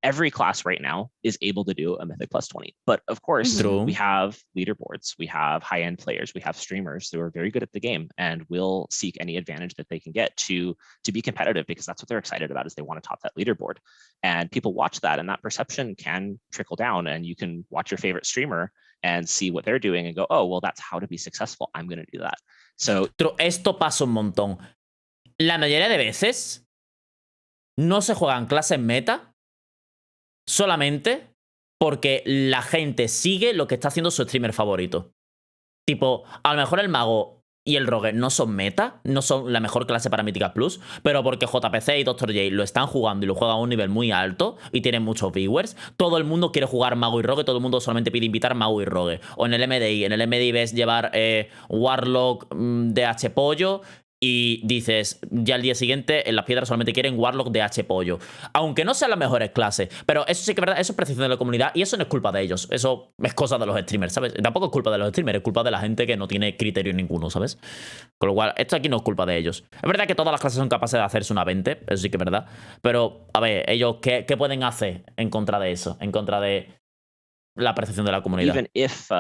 Every class right now is able to do a Mythic plus 20. But of course, we have leaderboards, we have high-end players, we have streamers who are very good at the game and will seek any advantage that they can get to be competitive because that's what they're excited about is they want to top that leaderboard. And people watch that and that perception can trickle down and you can watch your favorite streamer and see what they're doing and go, oh, well, that's how to be successful. I'm going to do that. So esto pasa un montón. La mayoría de veces no se juegan clases meta solamente porque la gente sigue lo que está haciendo su streamer favorito. Tipo, a lo mejor el mago y el rogue no son meta, no son la mejor clase para Míticas Plus, pero porque JPC y Dr. J lo están jugando y lo juegan a un nivel muy alto y tienen muchos viewers, todo el mundo quiere jugar mago y rogue, todo el mundo solamente pide invitar mago y rogue. O en el MDI ves llevar Warlock de H pollo y dices, ya al día siguiente en las piedras solamente quieren Warlock de H pollo. Aunque no sean las mejores clases. Pero eso sí que es verdad, eso es percepción de la comunidad y eso no es culpa de ellos. Eso es cosa de los streamers, ¿sabes? Tampoco es culpa de los streamers, es culpa de la gente que no tiene criterio ninguno, ¿sabes? Con lo cual, esto aquí no es culpa de ellos. Es verdad que todas las clases son capaces de hacerse una 20, eso sí que es verdad. Pero, a ver, ellos, ¿qué pueden hacer en contra de eso? En contra de la percepción de la comunidad. Even if,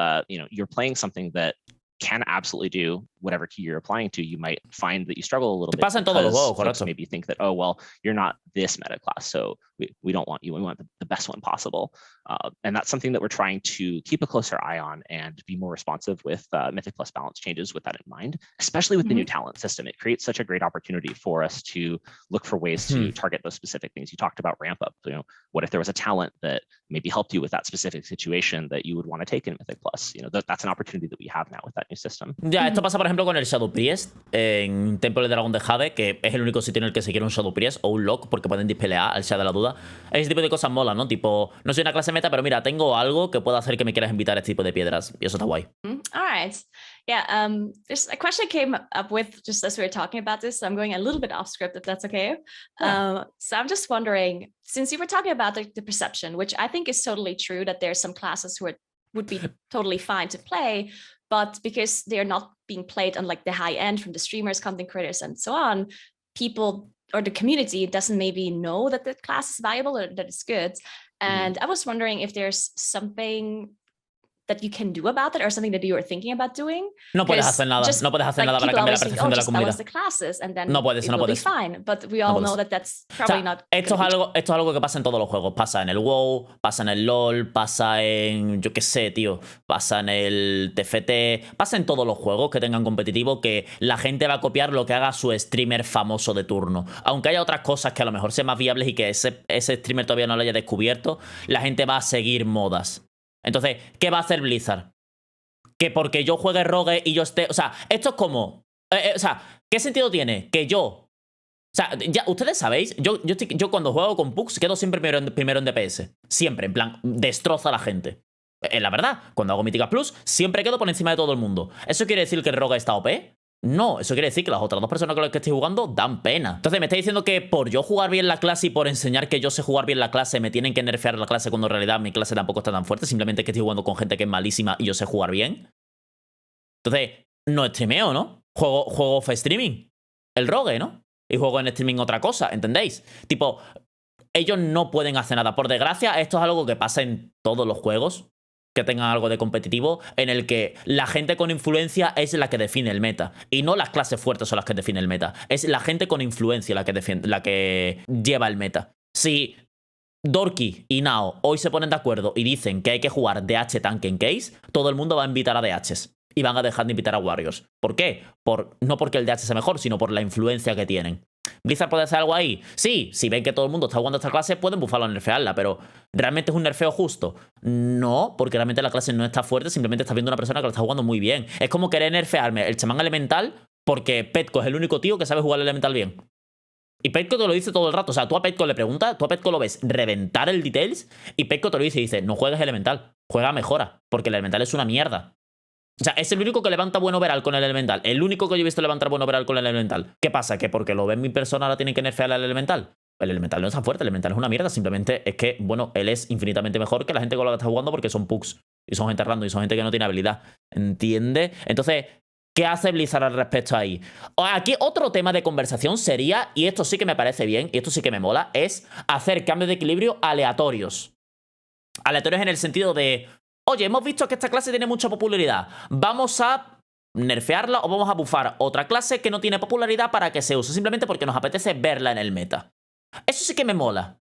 you're playing something that can absolutely do whatever key you're applying to, you might find that you struggle a little bit. Pasa en todos los juegos, correcto. Maybe think that, oh, well, you're not this meta class, so we don't want you. We want the best one possible. And that's something that we're trying to keep a closer eye on and be more responsive with Mythic Plus balance changes with that in mind, especially with the new talent system. It creates such a great opportunity for us to look for ways to target those specific things. You talked about ramp up. What if there was a talent that maybe helped you with that specific situation that you would want to take in Mythic Plus? That's an opportunity that we have now with that new system. Ya, esto pasa, por ejemplo, con el Shadow Priest en Templo del Dragón de Jade, que es el único sitio en el que se quiere un Shadow Priest o un Lock, porque pueden dispelear al Shadow de la duda. Ese tipo de cosas mola, ¿no? Tipo, no soy una clase meta, pero mira, tengo algo que pueda hacer que me quieras invitar a este tipo de piedras. Y eso está guay. All right. Yeah, there's a question I came up with just as we were talking about this. So I'm going a little bit off script, if that's okay. Yeah. So I'm just wondering, since you were talking about the perception, which I think is totally true, that there's some classes who would be totally fine to play, but because they're not being played on like the high end from the streamers, content creators, and so on, people or the community doesn't maybe know that the class is viable or that it's good. And I was wondering if there's something that you can do about it, or something that you are thinking about doing? No puedes hacer nada. No puedes hacer nada para cambiar la percepción de la comunidad. The classes and then no puedes, it no will puedes. be fine. But we all know that that's probably not. Esto es algo que pasa en todos los juegos. Pasa en el WoW, pasa en el LoL, pasa en, yo qué sé, tío, pasa en el TFT, pasa en todos los juegos que tengan competitivo, que la gente va a copiar lo que haga su streamer famoso de turno. Aunque haya otras cosas que a lo mejor sean más viables y que ese streamer todavía no lo haya descubierto, la gente va a seguir modas. Entonces, ¿qué va a hacer Blizzard? Que porque yo juegue Rogue y yo esté... O sea, esto es como... o sea, ¿qué sentido tiene? Que yo... O sea, ya, ustedes sabéis, yo cuando juego con Pugs quedo siempre primero en DPS. Siempre, en plan, destroza a la gente. La verdad, cuando hago Míticas Plus, siempre quedo por encima de todo el mundo. ¿Eso quiere decir que el Rogue está OP? No, eso quiere decir que las otras dos personas con las que estoy jugando dan pena. Entonces me está diciendo que por yo jugar bien la clase y por enseñar que yo sé jugar bien la clase me tienen que nerfear la clase, cuando en realidad mi clase tampoco está tan fuerte, simplemente que estoy jugando con gente que es malísima y yo sé jugar bien. Entonces, no streameo, ¿no? Juego off streaming. El Rogue, ¿no? Y juego en streaming otra cosa, ¿entendéis? Tipo, ellos no pueden hacer nada. Por desgracia, esto es algo que pasa en todos los juegos que tengan algo de competitivo, en el que la gente con influencia es la que define el meta. Y no las clases fuertes son las que definen el meta. Es la gente con influencia la que lleva el meta. Si Dorky y Nao hoy se ponen de acuerdo y dicen que hay que jugar DH tanque en case, todo el mundo va a invitar a DHs. Y van a dejar de invitar a Warriors. ¿Por qué? No porque el DH sea mejor, sino por la influencia que tienen. ¿Blizzard puede hacer algo ahí? Sí, si ven que todo el mundo está jugando esta clase, pueden bufarla o nerfearla, pero ¿realmente es un nerfeo justo? No, porque realmente la clase no está fuerte, simplemente estás viendo una persona que lo está jugando muy bien. Es como querer nerfearme el chamán elemental porque Petco es el único tío que sabe jugar el elemental bien. Y Petco te lo dice todo el rato. O sea, tú a Petco le preguntas, tú a Petco lo ves reventar el Details y Petco te lo dice y dice, no juegues elemental, juega mejora, porque el elemental es una mierda. O sea, es el único que levanta buen overall con el elemental. El único que yo he visto levantar buen overall con el elemental. ¿Qué pasa? ¿Que porque lo ven mi persona ahora tienen que nerfear al elemental? El elemental no es tan fuerte, el elemental es una mierda. Simplemente es que, bueno, él es infinitamente mejor que la gente con la que está jugando porque son pugs. Y son gente random y son gente que no tiene habilidad. ¿Entiende? Entonces, ¿qué hace Blizzard al respecto ahí? Aquí otro tema de conversación sería, y esto sí que me parece bien, y esto sí que me mola, es hacer cambios de equilibrio aleatorios. Aleatorios en el sentido de... Oye, hemos visto que esta clase tiene mucha popularidad. Vamos a nerfearla o vamos a bufar otra clase que no tiene popularidad para que se use, simplemente porque nos apetece verla en el meta. Eso sí que me mola.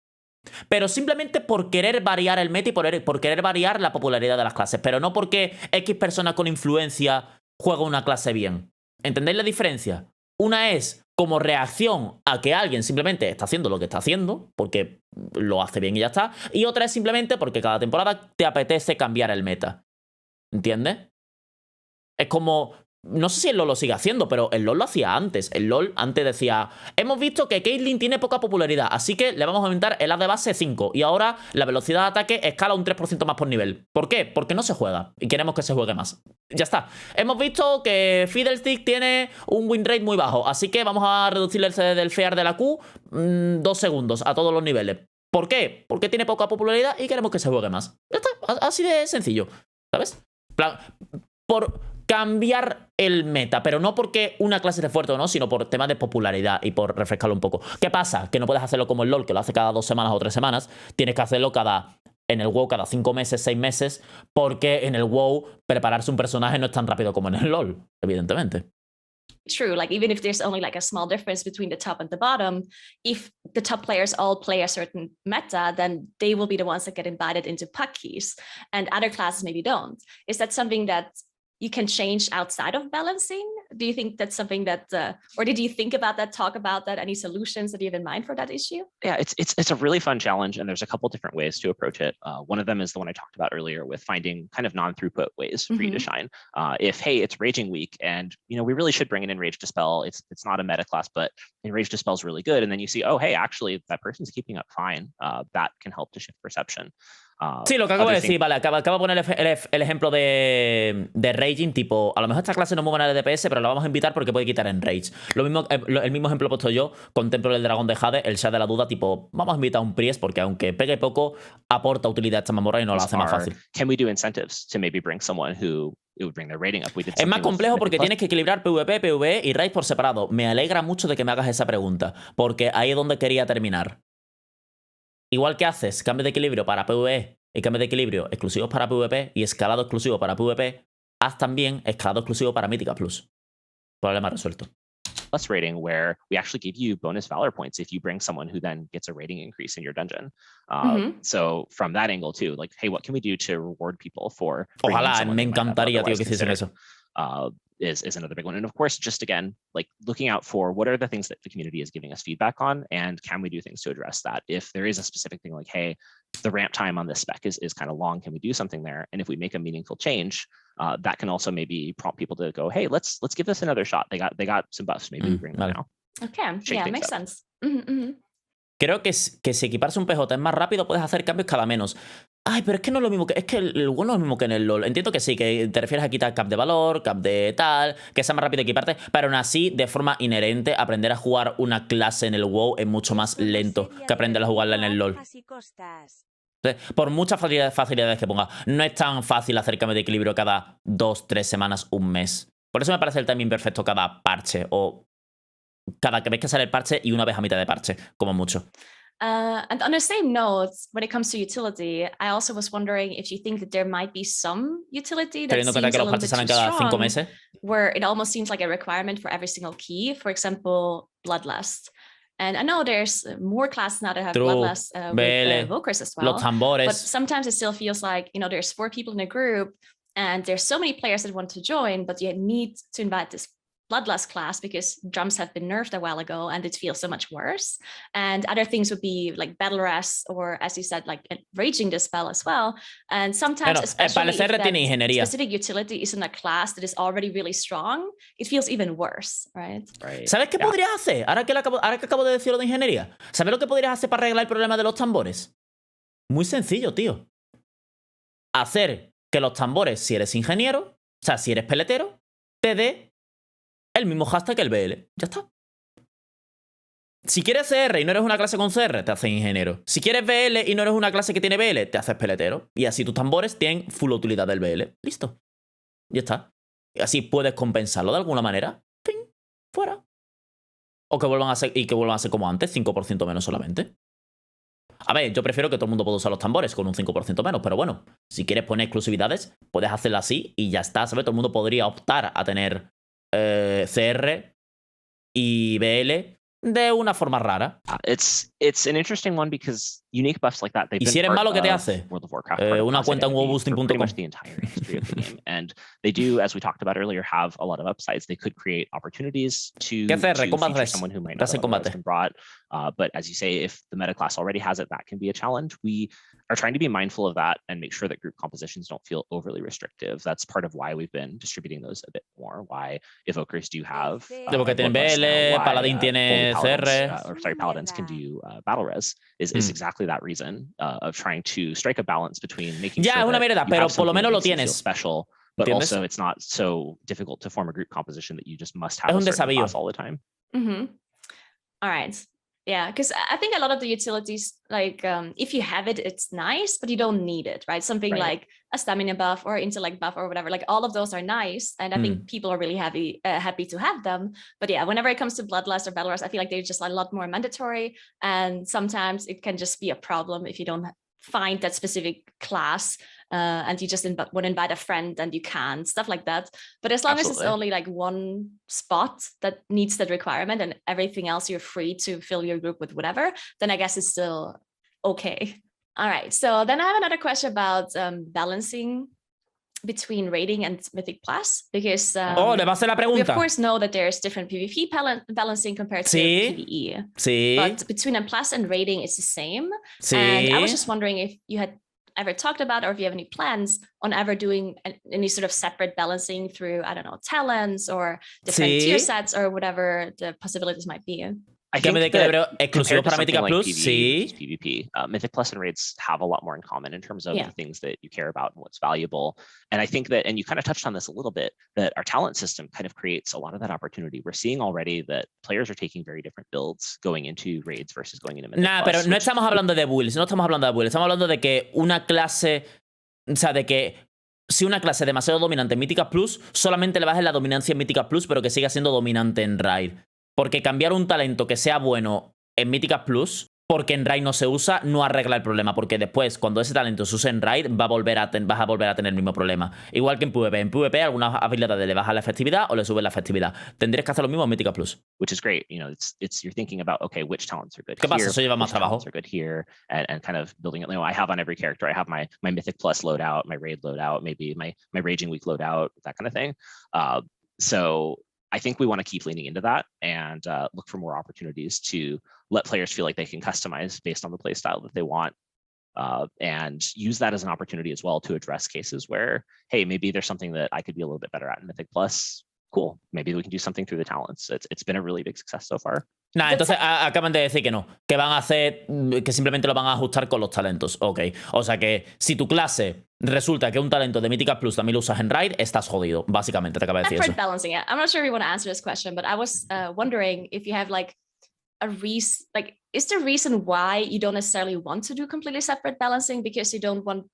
Pero simplemente por querer variar el meta y por querer variar la popularidad de las clases. Pero no porque X persona con influencia juega una clase bien. ¿Entendéis la diferencia? Una es como reacción a que alguien simplemente está haciendo lo que está haciendo, porque lo hace bien y ya está. Y otra es simplemente porque cada temporada te apetece cambiar el meta. ¿Entiendes? Es como... No sé si el LoL lo sigue haciendo, pero el LoL lo hacía antes. El LoL antes decía, hemos visto que Caitlyn tiene poca popularidad, así que le vamos a aumentar el AD de base 5. Y ahora la velocidad de ataque escala un 3% más por nivel. ¿Por qué? Porque no se juega y queremos que se juegue más. Ya está. Hemos visto que Fiddlestick tiene un win rate muy bajo, así que vamos a reducirle el CD del fear de la Q 2 segundos a todos los niveles. ¿Por qué? Porque tiene poca popularidad y queremos que se juegue más. Ya está. Así de sencillo. ¿Sabes? Por cambiar el meta, pero no porque una clase esté fuerte o no, sino por temas de popularidad y por refrescarlo un poco. ¿Qué pasa? Que no puedes hacerlo como el LoL, que lo hace cada 2 semanas o 3 semanas. Tienes que hacerlo en el WoW cada 5 meses, 6 meses, porque en el WoW prepararse un personaje no es tan rápido como en el LoL, evidentemente. True, like even if there's only like a small difference between the top and the bottom, if the top players all play a certain meta, then they will be the ones that get invited into puck keys, and other classes maybe don't. Is that something that you can change outside of balancing? Do you think that's something that, or did you think about that, talk about that, any solutions that you have in mind for that issue? Yeah, it's a really fun challenge, and there's a couple different ways to approach it. One of them is the one I talked about earlier with finding kind of non-throughput ways for you to shine. If, hey, it's Raging Week, and we really should bring in Enrage Dispel. It's not a meta class, but Enrage Dispel is really good. And then you see, oh, hey, actually, that person's keeping up fine. That can help to shift perception. Sí, lo que acabo de decir, vale, acabo de poner el ejemplo de Raging, tipo, a lo mejor esta clase no es muy buena de DPS, pero la vamos a invitar porque puede quitar en Rage. El mismo ejemplo he puesto yo con Templo del Dragón de Jade, el Shad de la Duda, tipo, vamos a invitar a un Priest porque aunque pegue poco, aporta utilidad a esta mamorra y nos la hace más fácil. Can we do incentives to maybe bring someone who it would bring their rating up? Es más complejo porque tienes que equilibrar PvP, PvE y Raid por separado. Me alegra mucho de que me hagas esa pregunta, porque ahí es donde quería terminar. Igual que haces cambio de equilibrio para PvE y cambios de equilibrio exclusivos para PvP y escalado exclusivo para PvP, haz también escalado exclusivo para Míticas Plus. Problema resuelto. Plus rating, where we actually give you bonus valor points if you bring someone who then gets a rating increase in your dungeon. So from that angle too, like, hey, what can we do to reward people for bringing Ojalá, someone me they might not encantaría, tío, otherwise que hiciesen consider? eso. Is another big one. And of course, just again, like looking out for what are the things that the community is giving us feedback on, and can we do things to address that? If there is a specific thing like, hey, the ramp time on this spec is kind of long, can we do something there? And if we make a meaningful change, that can also maybe prompt people to go, hey, let's give this another shot. They got some buffs, maybe we bring them now. Okay, yeah, makes sense. Creo que si equiparse un PJ es más rápido, puedes hacer cambios cada menos. Ay, pero es que no es lo mismo que... Es que el WoW no es lo mismo que en el LoL. Entiendo que sí, que te refieres a quitar cap de valor, cap de tal, que sea más rápido equiparte, pero aún así, de forma inherente, aprender a jugar una clase en el WoW es mucho más lento que aprender a jugarla en el LoL. Entonces, por muchas facilidades que ponga, no es tan fácil hacer cambios de equilibrio cada 2-3 semanas, un mes. Por eso me parece el timing perfecto cada parche, o cada vez que sale el parche y una vez a mitad de parche, como mucho. And on the same note, when it comes to utility, I also was wondering if you think that there might be some utility that seems a little bit too strong, where it almost seems like a requirement for every single key. For example, Bloodlust. And I know there's more classes now that have Bloodlust with Evokers as well. Los tambores. But sometimes it still feels like, you know, there's 4 people in a group and there's so many players that want to join, but you need to invite this Bloodlust class because drums have been nerfed a while ago and it feels so much worse. And other things would be like Battle Rest or, as you said, like Raging Dispel as well. And sometimes, especially if that specific utility is in a class that is already really strong, it feels even worse, right? ¿Sabes qué podrías hacer? Ahora que acabo de decir lo de ingeniería. ¿Sabes lo que podrías hacer para arreglar el problema de los tambores? Muy sencillo, tío. Hacer que los tambores, si eres ingeniero, o sea, si eres peletero, te dé el mismo hashtag que el BL. Ya está. Si quieres CR y no eres una clase con CR, te haces ingeniero. Si quieres BL y no eres una clase que tiene BL, te haces peletero. Y así tus tambores tienen full utilidad del BL. Listo. Ya está. Y así puedes compensarlo de alguna manera. ¡Ping! Fuera. O que vuelvan a ser, y que vuelvan a ser como antes, 5% menos solamente. A ver, yo prefiero que todo el mundo pueda usar los tambores con un 5% menos, pero bueno, si quieres poner exclusividades, puedes hacerlo así y ya está, ¿sabes? Todo el mundo podría optar a tener CR y BL de una forma rara. It's an interesting one because unique buffs like that, they've ¿Y been si eres part malo, qué te of hace? World of Warcraft, una cuenta en WoWboosting.com pretty much WoWboosting.com. the entire history of the game, and they do, as we talked about earlier, have a lot of upsides. They could create opportunities to feature someone who might not have otherwise been brought. But as you say, if the meta class already has it, that can be a challenge. We are trying to be mindful of that and make sure that group compositions don't feel overly restrictive. That's part of why we've been distributing those a bit more. Why Evokers do have porque tienen BL, Paladín tiene CR. Paladins can do battle res is exactly that reason of trying to strike a balance between making sure una mierda, pero por lo menos lo tienes. Special, but also it's not so difficult to form a group composition that you just must have a certain class all the time. All right. Yeah, because I think a lot of the utilities, like if you have it, it's nice, but you don't need it, right? Something like a stamina buff or intellect buff or whatever, like all of those are nice. And I think people are really happy to have them. But yeah, whenever it comes to Bloodlust or Battle Rust, I feel like they're just a lot more mandatory. And sometimes it can just be a problem if you don't find that specific class and you just want to invite a friend and you can't, stuff like that. But as long as it's only like one spot that needs that requirement and everything else you're free to fill your group with whatever, then I guess it's still okay. All right, so then I have another question about balancing between rating and Mythic Plus, because le va a hacer la pregunta. We of course know that there's different PvP balancing compared to PvE. Sí. But between a plus and rating, it's the same. Sí. And I was just wondering if you had ever talked about, or if you have any plans on ever doing any sort of separate balancing through, I don't know, talents or different tier sets or whatever the possibilities might be. I think that exclusivo para Míticas Plus, PvP, Mythic Plus and raids have a lot more in common in terms of the things that you care about and what's valuable. And I think that, and you kind of touched on this a little bit, that our talent system kind of creates a lot of that opportunity. We're seeing already that players are taking very different builds going into raids versus going into Mythic Plus. Pero no estamos hablando de builds, estamos hablando de que una clase, o sea, de que si una clase es demasiado dominante en Míticas Plus, solamente le bajes la dominancia en Míticas Plus, pero que siga siendo dominante en raid. Porque cambiar un talento que sea bueno en Míticas Plus porque en raid no se usa, no arregla el problema, porque después, cuando ese talento se use en raid, vas a volver a tener el mismo problema. Igual que en PvP. En PvP, algunas habilidades le bajan la efectividad o le suben la efectividad. Tendrías que hacer lo mismo en Míticas Plus. Which is great. It's you're thinking about, okay, which talents are good ¿Qué pasa? here, Eso lleva más which trabajo. talents are good here, and kind of building it. I have on every character, I have my Mythic Plus loadout, my Raid loadout, maybe my Raging Week loadout, that kind of thing. So I think we want to keep leaning into that and look for more opportunities to let players feel like they can customize based on the play style that they want, and use that as an opportunity as well to address cases where, hey, maybe there's something that I could be a little bit better at in Mythic Plus. Cool. Maybe we can do something through the talents. It's been a really big success so far. Nah, entonces acaban de decir que no, que van a hacer, que simplemente lo van a ajustar con los talentos. Ok, o sea que si tu clase resulta que un talento de Míticas Plus también lo usas en raid, estás jodido, básicamente, te acaba de decir eso. Separate balancing, yeah. I'm not sure if you want to answer this question, but I was wondering if you have like a reason, like, is there a reason why you don't necessarily want to do completely separate balancing because you don't want,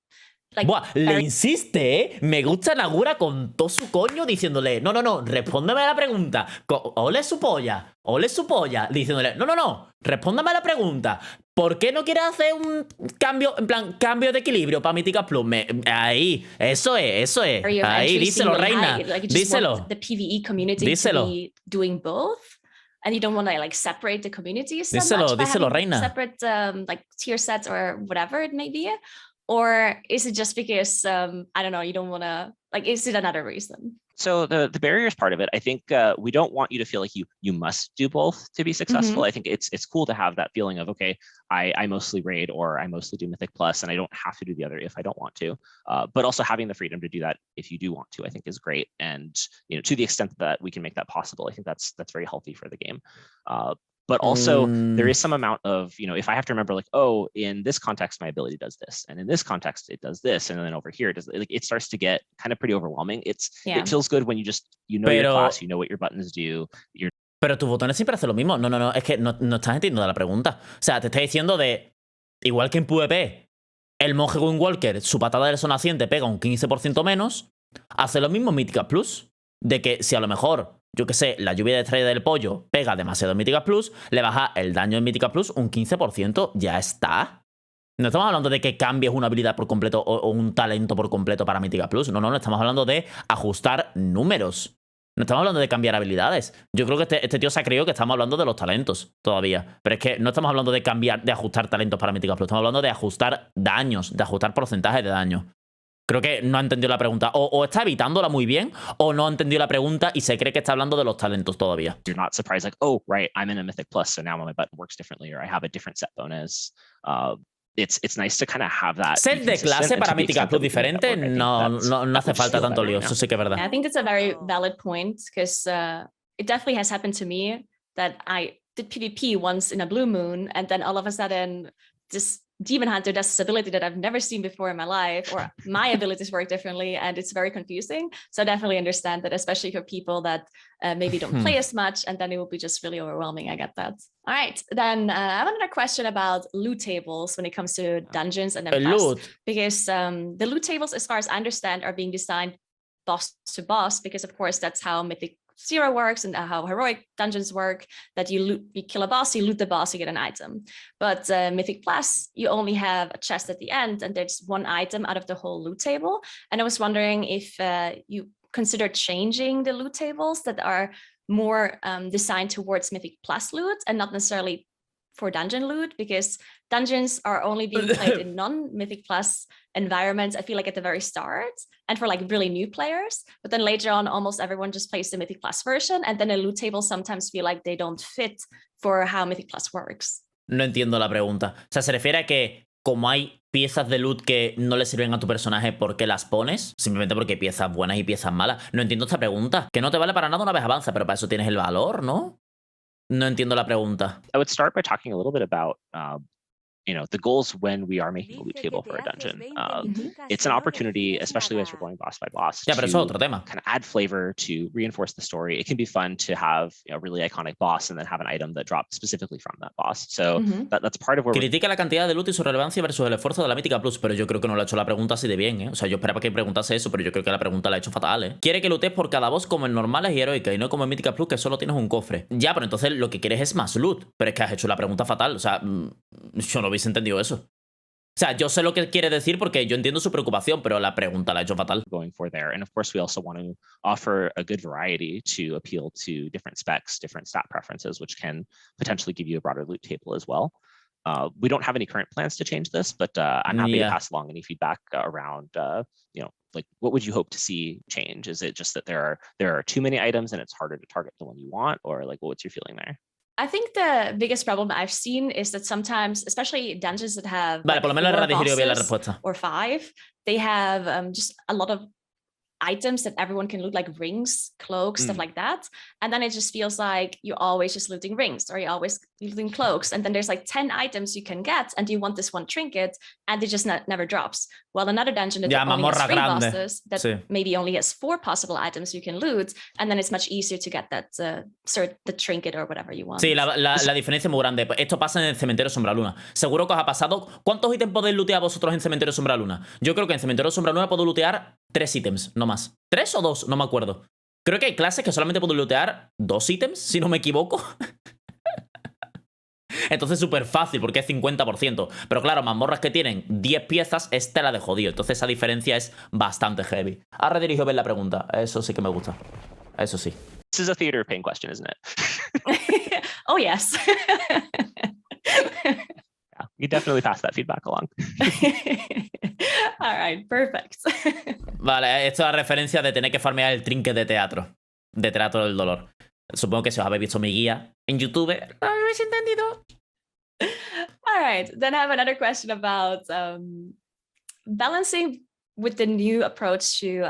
like, buah, le insiste, ¿eh? Me gusta Naguura con todo su coño diciéndole, no, respóndeme a la pregunta. Ole su polla, diciéndole, no, respóndame a la pregunta. ¿Por qué no quieres hacer un cambio, en plan, cambio de equilibrio para Míticas Plus? Ahí, eso es. Ahí, díselo, reina. Like, díselo. The PvE community díselo. to be doing both, and you don't want to like separate the communities so díselo, much by díselo, having reina. separate like tier sets or whatever it may be. Or is it just because, I don't know, you don't want to, like, is it another reason? So the barriers part of it, I think we don't want you to feel like you must do both to be successful. I think it's cool to have that feeling of, okay, I mostly raid or I mostly do Mythic Plus and I don't have to do the other if I don't want to. But also having the freedom to do that if you do want to, I think is great. And to the extent that we can make that possible, I think that's very healthy for the game. But also there is some amount of, if I have to remember like, oh, in this context, my ability does this. And in this context, it does this. And then over here, it does, like, it starts to get kind of pretty overwhelming. It feels good when you know your class, you know what your buttons do. Pero tus botones siempre hacen lo mismo. No, es que no estás entendiendo la pregunta. O sea, te está diciendo de, igual que en PvP, el monje Windwalker, su patada del sol naciente pega un 15% menos, hace lo mismo en Míticas Plus. De que si a lo mejor, yo que sé, la lluvia de estrella del pollo pega demasiado en Míticas Plus, le baja el daño en Míticas Plus un 15%, ya está. No estamos hablando de que cambies una habilidad por completo o un talento por completo para Míticas Plus. No, estamos hablando de ajustar números. No estamos hablando de cambiar habilidades. Yo creo que este tío se ha creído que estamos hablando de los talentos todavía. Pero es que no estamos hablando de cambiar, de ajustar talentos para Míticas Plus. Estamos hablando de ajustar daños, de ajustar porcentajes de daño. Creo que no ha entendido la pregunta. O está evitándola muy bien, o no ha entendido la pregunta y se cree que está hablando de los talentos todavía. You're not surprised, like, oh, right, I'm in a Mythic Plus, so now my button works differently, or I have a different set bonus. It's nice to kind of have that. Set de clase para Míticas Plus diferente no hace falta tanto lío. Eso sí que es verdad. I think that's a very valid point, because it definitely has happened to me that I did PvP once in a blue moon, and then all of a sudden this Demon Hunter does this ability that I've never seen before in my life, or my abilities work differently, and it's very confusing. So I definitely understand that, especially for people that maybe don't play as much, and then it will be just really overwhelming. I get that. All right, then I have another question about loot tables when it comes to dungeons and then because the loot tables, as far as I understand, are being designed boss to boss, because of course that's how Mythic Zero works and how heroic dungeons work, that you kill a boss, you loot the boss, you get an item. But Mythic Plus, you only have a chest at the end, and there's one item out of the whole loot table. And I was wondering if you consider changing the loot tables that are more designed towards Mythic Plus loot and not necessarily for dungeon loot, because dungeons are only being played in non-Mythic Plus environments, I feel like, at the very start, and for like really new players. But then later on, almost everyone just plays the Mythic Plus version, and then the loot tables sometimes feel like they don't fit for how Mythic Plus works. No entiendo la pregunta. O sea, se refiere a que como hay piezas de loot que no le sirven a tu personaje, ¿por qué las pones? Simplemente porque hay piezas buenas y piezas malas. No entiendo esta pregunta. Que no te vale para nada una vez avanza, pero para eso tienes el valor, ¿no? No entiendo la pregunta. I would start by talking a little bit about the goals when we are making a loot table for a dungeon. It's an opportunity, especially as we're going boss by boss, Ya, pero eso es otro tema. kind of add flavor, to reinforce the story. It can be fun to have a really iconic boss and then have an item that dropped specifically from that boss. So that's part of where Critica la cantidad de loot y su relevancia versus el esfuerzo de la Mítica Plus, pero yo creo que no lo ha hecho la pregunta así de bien, ¿eh? O sea, yo esperaba que preguntase eso, pero yo creo que la pregunta la ha hecho fatal, ¿eh? Quiere que lootes por cada boss como en normales y heroicas y no como en Mítica Plus, que solo tienes un cofre. Ya, pero entonces lo que quieres es más loot. Pero es que has hecho la pregunta fatal. O sea, yo no hubiese entendido eso. O sea, yo sé lo que quiere decir porque yo entiendo su preocupación, pero la pregunta la ha hecho fatal. Going for there. And of course, we also want to offer a good variety to appeal to different specs, different stat preferences, which can potentially give you a broader loot table as well. We don't have any current plans to change this, but I'm happy to pass along any feedback around, like what would you hope to see change? Is it just that there are too many items and it's harder to target the one you want, or like what's your feeling there? I think the biggest problem I've seen is that sometimes, especially dungeons that have Vale, por lo menos le digerido bien la respuesta. or 5, they have just a lot of items that everyone can loot, like rings, cloaks, stuff like that. And then it just feels like you're always just looting rings, or you're always looting cloaks. And then there's like 10 items you can get, and you want this one trinket, and it just never drops. Well, another dungeon that only has 3 bosses, that maybe only has 4 possible items you can loot, and then it's much easier to get that the trinket or whatever you want. Sí, la diferencia es muy grande. Esto pasa en el Cementerio Sombraluna. Seguro que os ha pasado. ¿Cuántos ítems podéis lootear vosotros en Cementerio Sombraluna? Yo creo que en Cementerio Sombraluna puedo lootear 3 ítems, no más. 3 o 2, no me acuerdo. Creo que hay clases que solamente puedo lootear 2 ítems, si no me equivoco. Entonces súper fácil, porque es 50%. Pero claro, mazmorras que tienen 10 piezas es tela de jodido. Entonces esa diferencia es bastante heavy. Ha redirigido bien la pregunta. Eso sí que me gusta. Eso sí. This is a theater pain question, isn't it? Oh, yes. Yeah, you definitely pass that feedback along. All right, perfect. Vale, esto es la referencia de tener que farmear el trinket de teatro del dolor. Supongo que si os habéis visto mi guía en YouTube, lo habéis entendido. All right, then I have another question about balancing with the new approach to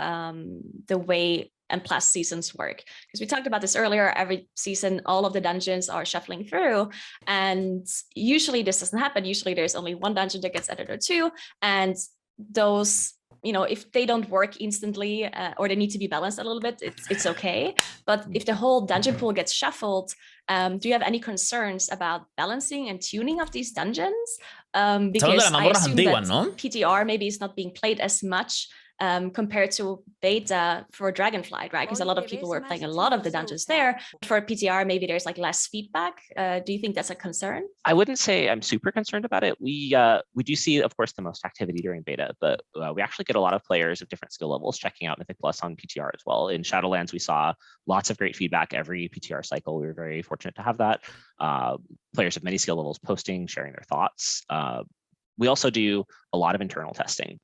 the way and plus seasons work, because we talked about this earlier. Every season all of the dungeons are shuffling through, and usually this doesn't happen. Usually there's only 1 dungeon that gets added or 2, and those, if they don't work instantly or they need to be balanced a little bit, it's okay. But if the whole dungeon pool gets shuffled, do you have any concerns about balancing and tuning of these dungeons? Because I assume that PTR maybe is not being played as much compared to beta for Dragonflight, right? Because a lot of people were playing a lot of the dungeons there. For PTR, maybe there's like less feedback. Do you think that's a concern? I wouldn't say I'm super concerned about it. We do see, of course, the most activity during beta, but we actually get a lot of players of different skill levels checking out Mythic Plus on PTR as well. In Shadowlands, we saw lots of great feedback every PTR cycle. We were very fortunate to have that. Players of many skill levels posting, sharing their thoughts. We also do a lot of internal testing.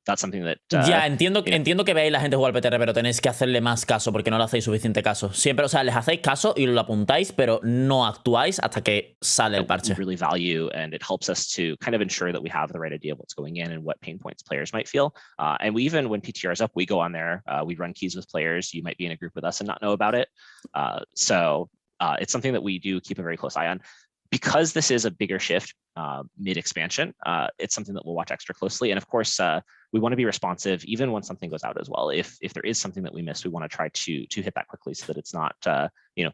That's something that, ya, entiendo que veáis la gente jugar al PTR, pero tenéis que hacerle más caso porque no le hacéis suficiente caso. Siempre, o sea, les hacéis caso y lo apuntáis, pero no actuáis hasta que sale el parche. We really value, and it helps us to kind of ensure that we have the right idea of what's going in and what pain points players might feel. And we even, when PTR is up, we go on there, we run keys with players. You might be in a group with us and not know about it. So it's something that we do keep a very close eye on. Because this is a bigger shift mid-expansion, it's something that we'll watch extra closely. And of course, we want to be responsive even when something goes out as well. If there is something that we missed, we want to try to hit that quickly so that it's not,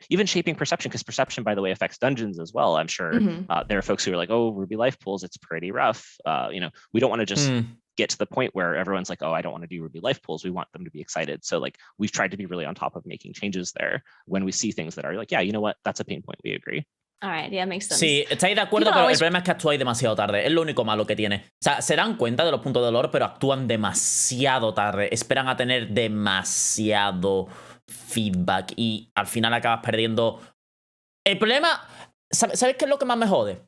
even shaping perception, because perception, by the way, affects dungeons as well. I'm sure there are folks who are like, oh, Ruby life pools, it's pretty rough. We don't want to just get to the point where everyone's like, oh, I don't want to do Ruby life pools. We want them to be excited. So like we've tried to be really on top of making changes there when we see things that are like, yeah, you know what, that's a pain point, we agree. All right, yeah, makes sense. Sí, estáis de acuerdo, pero el problema es que actuáis demasiado tarde. Es lo único malo que tiene. O sea, se dan cuenta de los puntos de dolor, pero actúan demasiado tarde. Esperan a tener demasiado feedback y al final acabas perdiendo. El problema, ¿sabes qué es lo que más me jode?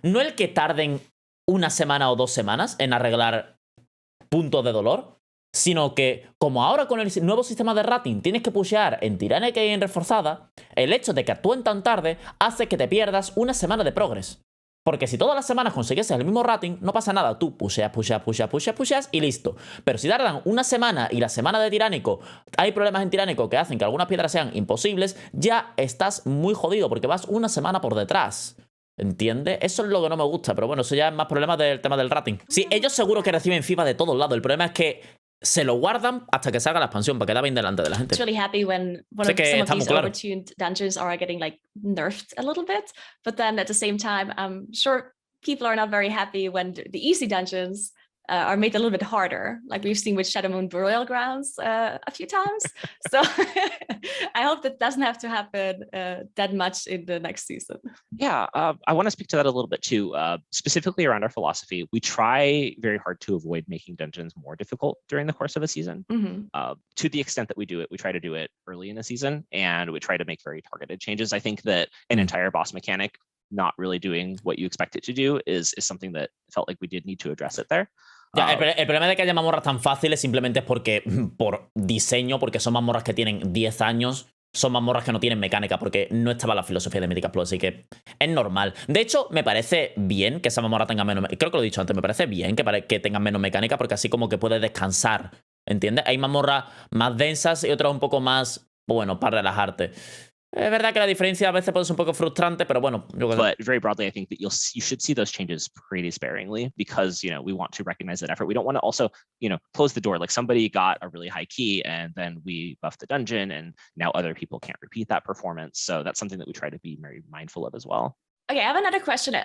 No el que tarden 1 semana o 2 semanas en arreglar puntos de dolor, sino que, como ahora con el nuevo sistema de rating tienes que pushear en tiránica y en reforzada, el hecho de que actúen tan tarde hace que te pierdas 1 semana de progress. Porque si todas las semanas consiguieses el mismo rating, no pasa nada. Tú pusheas y listo. Pero si tardan 1 semana y la semana de tiránico hay problemas en tiránico que hacen que algunas piedras sean imposibles, ya estás muy jodido porque vas 1 semana por detrás. ¿Entiendes? Eso es lo que no me gusta, pero bueno, eso ya es más problema del tema del rating. Sí, ellos seguro que reciben FIFA de todos lados. El problema es que se lo guardan hasta que salga la expansión para quedar bien delante de la gente. It's really happy when some of these overtuned dungeons are getting like nerfed a little bit, but then at the same time, I'm sure people are not very happy when the easy dungeons are made a little bit harder, like we've seen with Shadow Moon Burial Grounds a few times. So I hope that doesn't have to happen that much in the next season. Yeah, I want to speak to that a little bit too, specifically around our philosophy. We try very hard to avoid making dungeons more difficult during the course of a season. To the extent that we do it, we try to do it early in a season, and we try to make very targeted changes. I think that an entire boss mechanic not really doing what you expect it to do is something that felt like we did need to address it there. Ya, el problema de que haya mazmorras tan fáciles simplemente es porque, por diseño, porque son mazmorras que tienen 10 años, son mazmorras que no tienen mecánica, porque no estaba la filosofía de Míticas Plus, así que es normal. De hecho, me parece bien que esa mazmorra tenga menos... Creo que lo he dicho antes, me parece bien que tengan menos mecánica, porque así como que puedes descansar, ¿entiendes? Hay mazmorras más densas y otras un poco más, bueno, para relajarte. Es verdad que la diferencia a veces puede ser un poco frustrante, pero bueno. But very broadly, I think that you should see those changes pretty sparingly because, you know, we want to recognize that effort. We don't want to also, you know, close the door. Like somebody got a really high key and then we buffed the dungeon and now other people can't repeat that performance. So that's something that we try to be very mindful of as well. Okay, I have another question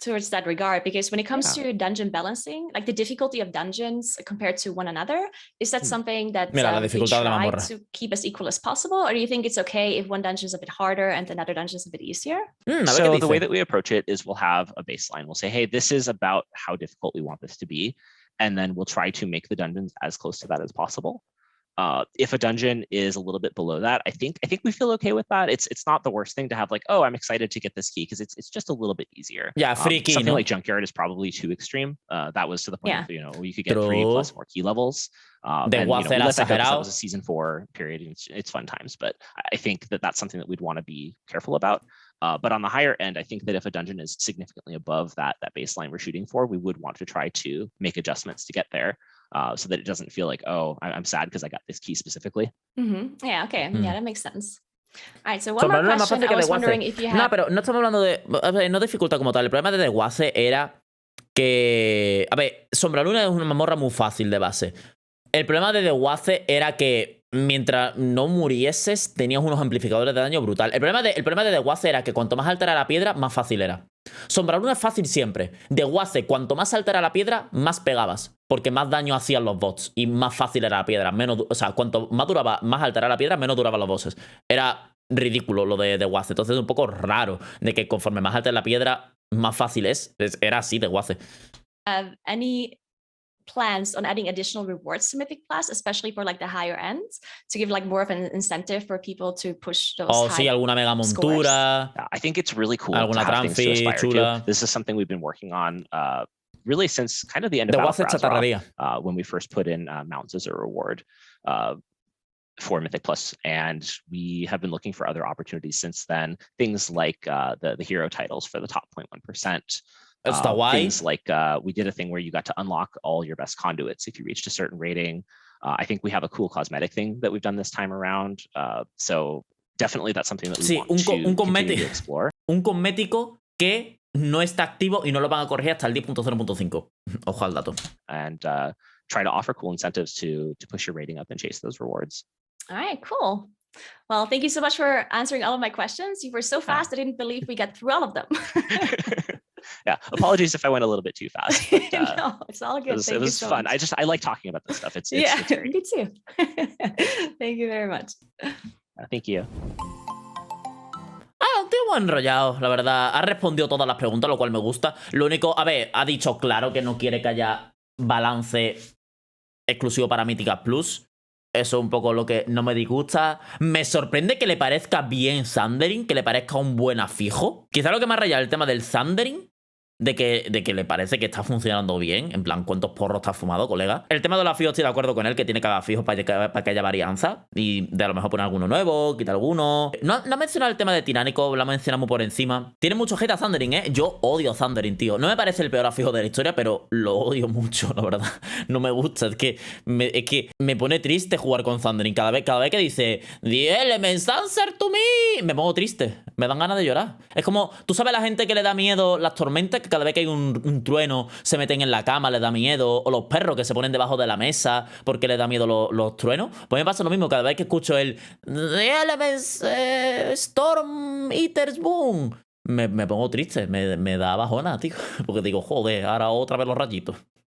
towards that regard, because when it comes to dungeon balancing, like the difficulty of dungeons compared to one another, is that something that we try to keep as equal as possible, or do you think it's okay if one dungeon is a bit harder and another dungeon is a bit easier? So the way that we approach it is we'll have a baseline. We'll say, hey, this is about how difficult we want this to be, and then we'll try to make the dungeons as close to that as possible. If a dungeon is a little bit below that, I think we feel okay with that. It's not the worst thing to have like, oh, I'm excited to get this key because it's just a little bit easier. Yeah, free key. Something like Junkyard is probably too extreme. That was to the point of, you know, you could get 3 plus more key levels. And, you know, that was a season 4 period. And it's fun times, but I think that that's something that we'd want to be careful about. But on the higher end, I think that if a dungeon is significantly above that baseline we're shooting for, we would want to try to make adjustments to get there. So that it doesn't feel like, oh, I'm sad because I got this key specifically. Yeah, okay. Yeah, that makes sense. All right, so one more question. I was wondering if you have... No, pero no estamos hablando de... No dificultad como tal. El problema de Desguace era que... A ver, Sombra Luna es una mazmorra muy fácil de base. El problema de Desguace era que mientras no murieses tenías unos amplificadores de daño brutal. El problema de Desguace era que cuanto más alta era la piedra, más fácil era. Sombra Luna es fácil siempre. Desguace, cuanto más alta era la piedra, más pegabas. Porque más daño hacían los bots y más fácil era la piedra. O sea, cuanto más alta era la piedra, menos duraban los bosses. Era ridículo lo de Desguace. Entonces es un poco raro de que conforme más alta es la piedra, más fácil es. Era así Desguace. Any plans on adding additional rewards to Mythic Plus, especially for like the higher ends, to give like more of an incentive for people to push those sí, alguna mega montura. I think it's really cool alguna to have things to aspire to. This is something we've been working on really since kind of the end of Battle when we first put in mounts as a reward for Mythic Plus, and we have been looking for other opportunities since then. Things like the hero titles for the top 0.1%. Things like we did a thing where you got to unlock all your best conduits if you reached a certain rating. I think we have a cool cosmetic thing that we've done this time around. So definitely that's something that we want to continue to explore. Un cosmético que no está activo y no lo van a corregir hasta el 10.0.5. Ojo al dato. And try to offer cool incentives to push your rating up and chase those rewards. All right, cool. Well, thank you so much for answering all of my questions. You were so fast, I didn't believe we got through all of them. Yeah, apologies if I went a little bit too fast. But, no, it's all good. It was fun. I like talking about this stuff. It's me great. too. Thank you very much. Thank you. Un tío muy enrollado, la verdad. Ha respondido todas las preguntas, lo cual me gusta. Lo único, a ver, ha dicho claro que no quiere que haya balance exclusivo para Míticas Plus. Eso es un poco lo que no me disgusta. Me sorprende que le parezca bien Thundering, que le parezca un buen afijo. Quizá lo que me ha rayado el tema del Thundering de que le parece que está funcionando bien. En plan, ¿cuántos porros te has fumado, colega? El tema de los fijos estoy de acuerdo con él, que tiene que haber fijos para que haya varianza. Y de a lo mejor poner alguno nuevo, quitar alguno. No ha mencionado el tema de Tiránico, lo ha mencionado muy por encima. Tiene mucho hate a Thundering, ¿eh? Yo odio a Thundering, tío. No me parece el peor afijo de la historia, pero lo odio mucho, la verdad. No me gusta, es que me pone triste jugar con Thundering. Cada vez que dice The elements answer to me, me pongo triste. Me dan ganas de llorar. Es como, ¿tú sabes la gente que le da miedo las tormentas? Que cada vez que hay un trueno se meten en la cama, les da miedo. O los perros que se ponen debajo de la mesa porque les da miedo los truenos. Pues me pasa lo mismo cada vez que escucho el The elements storm eaters boom. Me pongo triste, me da bajona, tío. Porque digo, joder, ahora otra vez los rayitos.